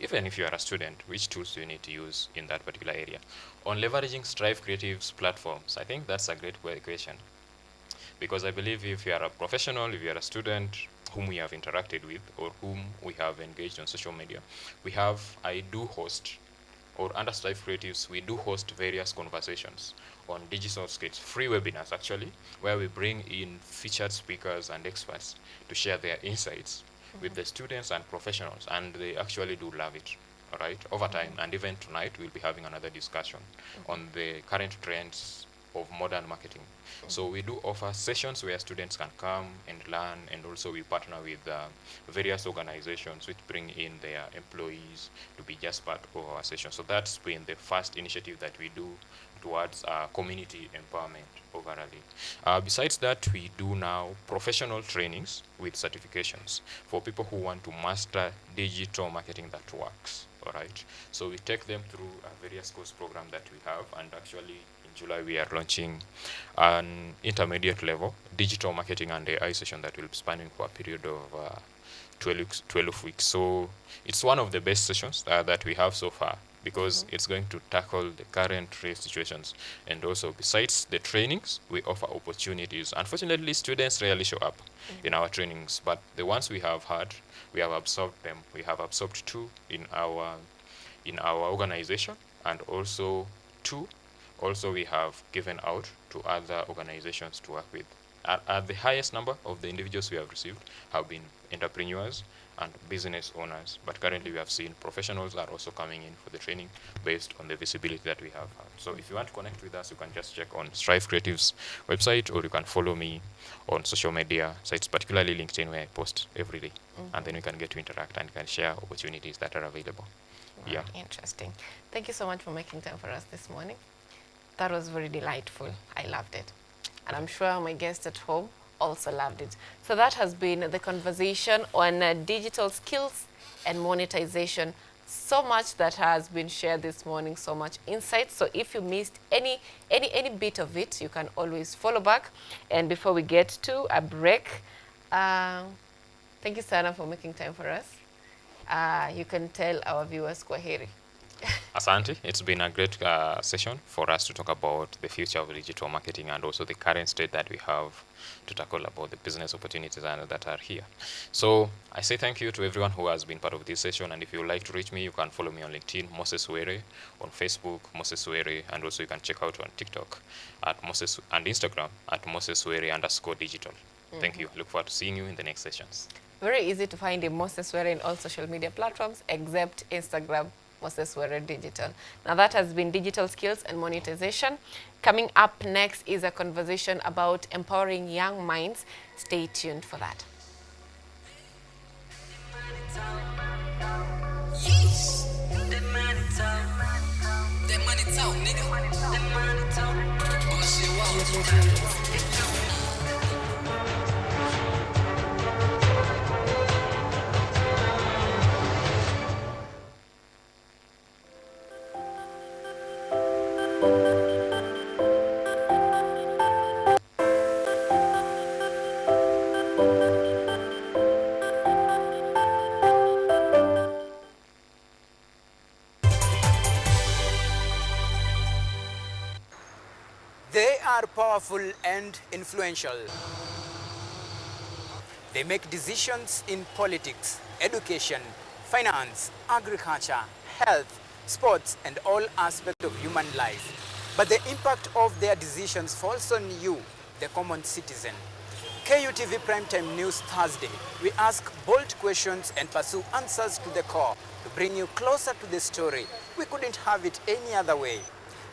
Even if you are a student, which tools do you need to use in that particular area? On leveraging Strive Creative's platforms, I think that's a great question. Because I believe if you are a professional, if you are a student whom we have interacted with or whom we have engaged on social media, I do host, or under Strive Creatives, we do host various conversations on digital skills, free webinars actually, where we bring in featured speakers and experts to share their insights with the students and professionals, and they actually do love it, all right, over time. And even tonight, we'll be having another discussion on the current trends of modern marketing. So we do offer sessions where students can come and learn, and also we partner with various organizations which bring in their employees to be just part of our session. So that's been the first initiative that we do towards community empowerment overall. Besides that, we do now professional trainings with certifications for people who want to master digital marketing that works. All right. So we take them through a various course program that we have, and actually in July we are launching an intermediate level digital marketing and AI session that will be spanning for a period of 12 weeks. So it's one of the best sessions that we have so far, because it's going to tackle the current race situations. And also, besides the trainings, we offer opportunities. Unfortunately, students rarely show up in our trainings, but the ones we have had, we have absorbed them. We have absorbed 2 in our organization, and also 2 we have given out to other organizations to work with. The highest number of the individuals we have received have been entrepreneurs and business owners. But currently we have seen professionals are also coming in for the training based on the visibility that we have had. So if you want to connect with us, you can just check on Strive Creative's website, or you can follow me on social media sites, particularly LinkedIn, where I post every day. And then we can get to interact and can share opportunities that are available. Yeah. Interesting. Thank you so much for making time for us this morning. That was very delightful. I loved it. And I'm sure my guests at home also loved it. So that has been the conversation on digital skills and monetization. So much that has been shared this morning, so much insight. So if you missed any bit of it, you can always follow back. And before we get to a break, thank you, Sana, for making time for us. You can tell our viewers kwaheri. Asante, it's been a great session for us to talk about the future of digital marketing and also the current state that we have to tackle about the business opportunities that are here. So I say thank you to everyone who has been part of this session, and if you would like to reach me, you can follow me on LinkedIn, Moses Were, on Facebook, Moses Were, and also you can check out on TikTok at Moses, and Instagram at MosesWere_digital. Thank you. Look forward to seeing you in the next sessions. Very easy to find in Moses Were in all social media platforms except Instagram, Moses Were Digital. Now that has been digital skills and monetization. Coming up next is a conversation about empowering young minds. Stay tuned for that. They are powerful and influential. They make decisions in politics, education, finance, agriculture, health, sports, and all aspects of human life. But the impact of their decisions falls on you, the common citizen. KUTV Primetime News Thursday. We ask bold questions and pursue answers to the core to bring you closer to the story. We couldn't have it any other way.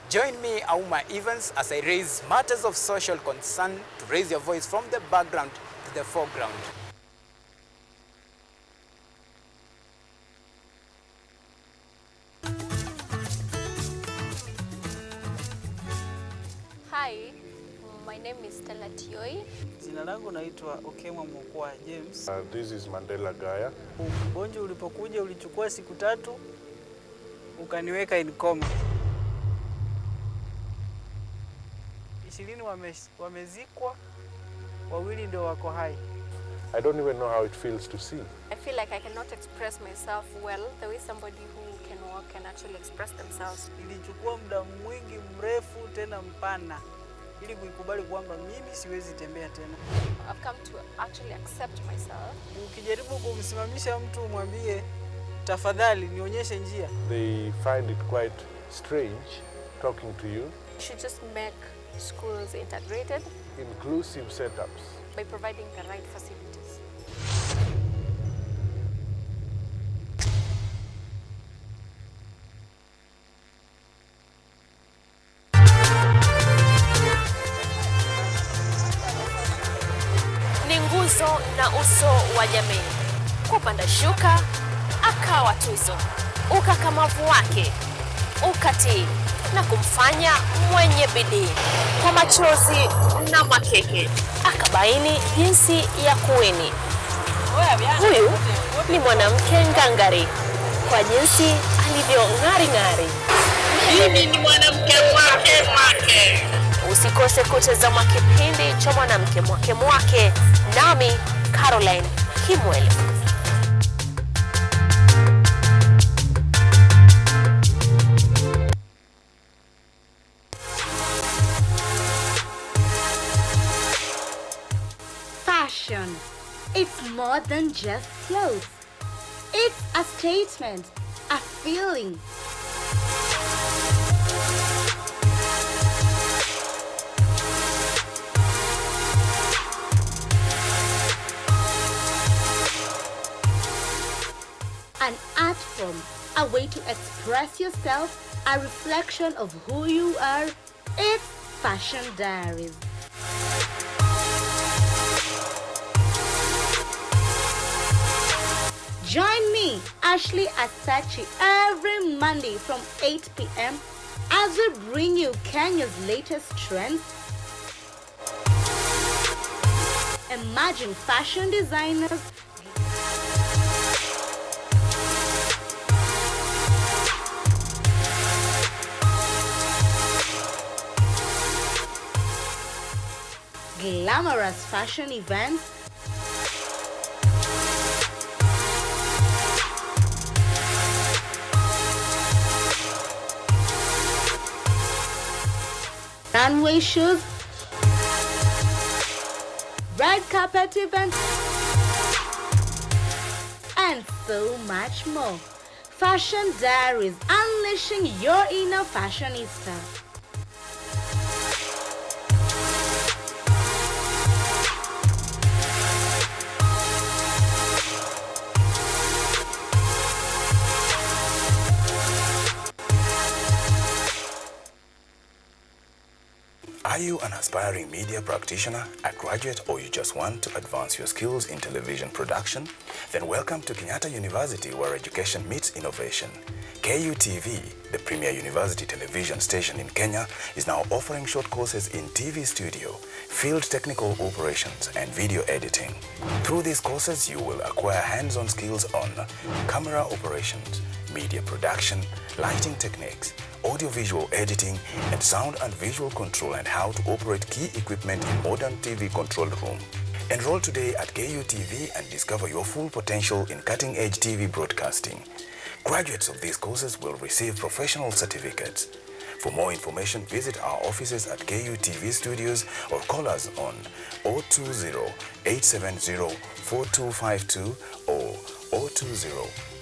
Join me, Auma Evans, as I raise matters of social concern to raise your voice from the background to the foreground. Hi, my name is Stella Tioi. Jina langu naitwa Okemwa Mokwa James. This is Mandela Gaya. Ugonjwa ulipokuja ulichukua siku 3 ukaniweka in coma. 20 wamezikwa, 2 ndio wako hai. I don't even know how it feels to see. I feel like I cannot express myself well the way somebody who can walk can actually express themselves. Ilichukua muda mwingi mrefu tena mpana ili kuikubali kwamba mimi siwezi tembea tena. I've come to actually accept myself. Ukijaribu kumsimamisha mtu umwambie tafadhali nionyeshe njia. They find it quite strange talking to you. You should just make schools integrated, inclusive setups, by providing the right facilities. Ni nguzo na uso wa jamii. Kupanda shuka akawa tuzo, ukakamavu wake ukatii na kumfanya mwenye bidii. Kwa machozi na makeke akabaini jinsi ya kuweni. Huyu ni mwanamke ngangari kwa jinsi alivyo ng'ari. Mimi ni mwanamke mwake. Usikose kutazama kipindi cha mwanamke mwake nami Caroline Kimwele. Fashion. It's more than just clothes. It's a statement, a feeling. An art form, a way to express yourself, a reflection of who you are. It's Fashion Diaries. Join me, Ashley Asachi, every Monday from 8 p.m. as we bring you Kenya's latest trends. Imagine fashion designers, glamorous fashion events, runway shows, red carpet events, and so much more. Fashion Diaries, unleashing your inner fashionista. Are you an aspiring media practitioner, a graduate, or you just want to advance your skills in television production? Then welcome to Kenyatta University, where education meets innovation. KUTV, the premier university television station in Kenya, is now offering short courses in TV studio, field technical operations, and video editing. Through these courses, you will acquire hands-on skills on camera operations, media production, lighting techniques, audiovisual editing, and sound and visual control, and how to operate key equipment in modern TV control room. Enroll today at KUTV and discover your full potential in cutting-edge TV broadcasting. Graduates of these courses will receive professional certificates. For more information, visit our offices at KUTV Studios or call us on 020-870-4252 or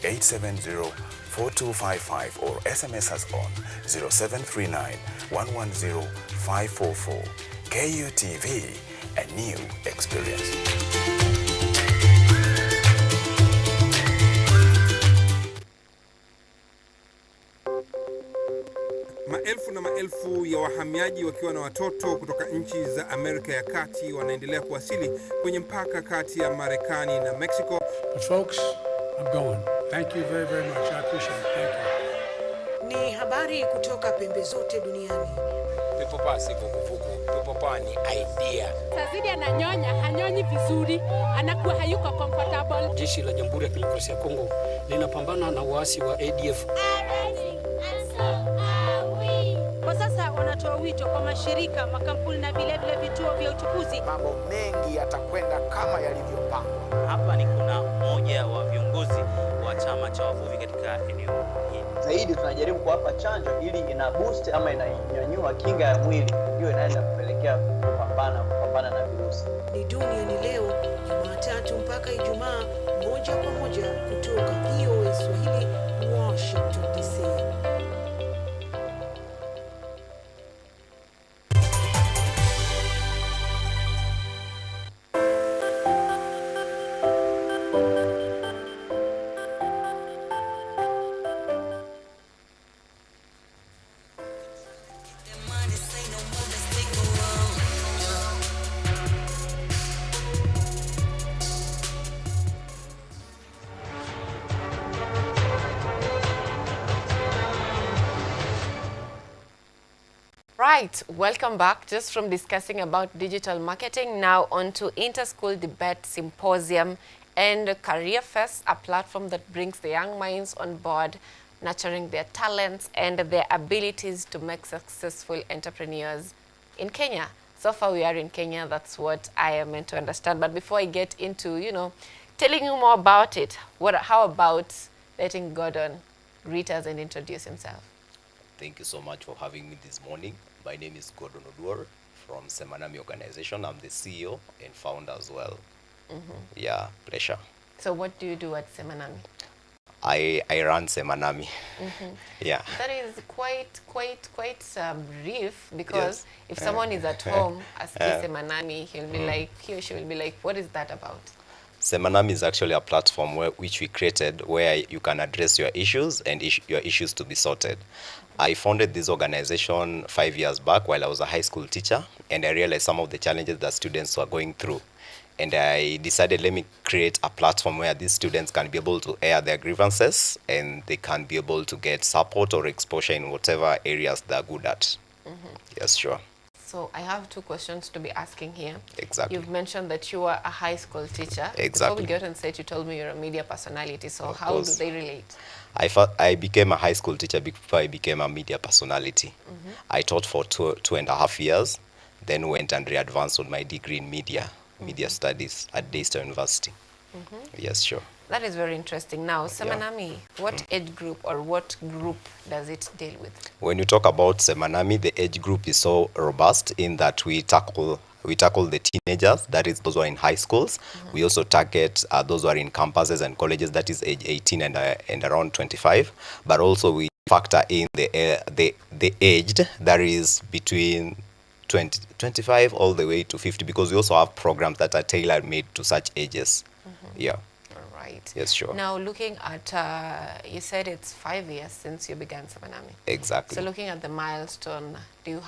020-870-4255 or SMS us on 0739-110-544. KUTV, a new experience. Maelfu na maelfu ya wahamiaji wakiwa na watoto kutoka nchi za Amerika ya Kati wanaendelea kuwasili kwenye mpaka kati ya Marekani na Mexico. But folks, I'm going. Thank you very, very much. I appreciate it. Thank you. Ni habari kutoka pembe zote duniani. Pepo pasi vuguvugu. Pepo pa ni idea. Sazidi ananyonya, hanyonyi vizuri, anakuwa hayuko comfortable. Jeshi la Jamhuri ya Kidemokrasia ya Kongo linapambana na waasi wa ADF. Kwa sasa wanatoa wito kwa mashirika, makampuni na vile vituo vya uchukuzi. Mambo mengi yatakwenda kama yalivyopangwa. Hapa ni kuna mmoja wa viongozi wa chama cha wavuvi katika eneo hili. Zaidi tunajaribu kuwapa chanjo ili ina boost ama inanyanyua kinga ya mwili, hiyo inaenda kupelekea kupambana na virusi. Ni duniani leo, Jumatatu mpaka Ijumaa, moja kwa moja kutoka VOA Swahili, Washington DC. Right, welcome back. Just from discussing about digital marketing, now on to Inter-School Debate Symposium and Career Fest, a platform that brings the young minds on board, nurturing their talents and their abilities to make successful entrepreneurs in Kenya. So far we are in Kenya, that's what I am meant to understand. But before I get into, telling you more about it, how about letting Gordon greet us and introduce himself? Thank you so much for having me this morning. My name is Gordon Oduor from Semanami Organization. I'm the CEO and founder as well. Yeah, pleasure. So what do you do at Semanami? I run Semanami. Yeah. That is quite brief, because if someone is at home asking Semanami, he or she will be like, what is that about? Semanami is actually a platform which we created where you can address your issues and your issues to be sorted. I founded this organization 5 years back while I was a high school teacher, and I realized some of the challenges that students were going through. And I decided, let me create a platform where these students can be able to air their grievances and they can be able to get support or exposure in whatever areas they're good at. Yes, sure. So I have 2 questions to be asking here. Exactly. You've mentioned that you are a high school teacher. Exactly. Before we get on set, you told me you're a media personality. So Of how course. do they relate? I became a high school teacher before I became a media personality. I taught for 2.5 years, then went and re-advanced on my degree in media studies at Daystar University. Yes, sure. That is very interesting. Now, Semanami, what age group or what group does it deal with? When you talk about Semanami, the age group is so robust in that we tackle the teenagers, that is those who are in high schools. We also target those who are in campuses and colleges, that is age 18 and around 25. But also we factor in the aged, that is between 25 all the way to 50, because we also have programs that are tailor-made to such ages. Yeah. Right. Yes, sure. Now, looking at, you said it's 5 years since you began Semanami. Exactly. So looking at the milestone, do you have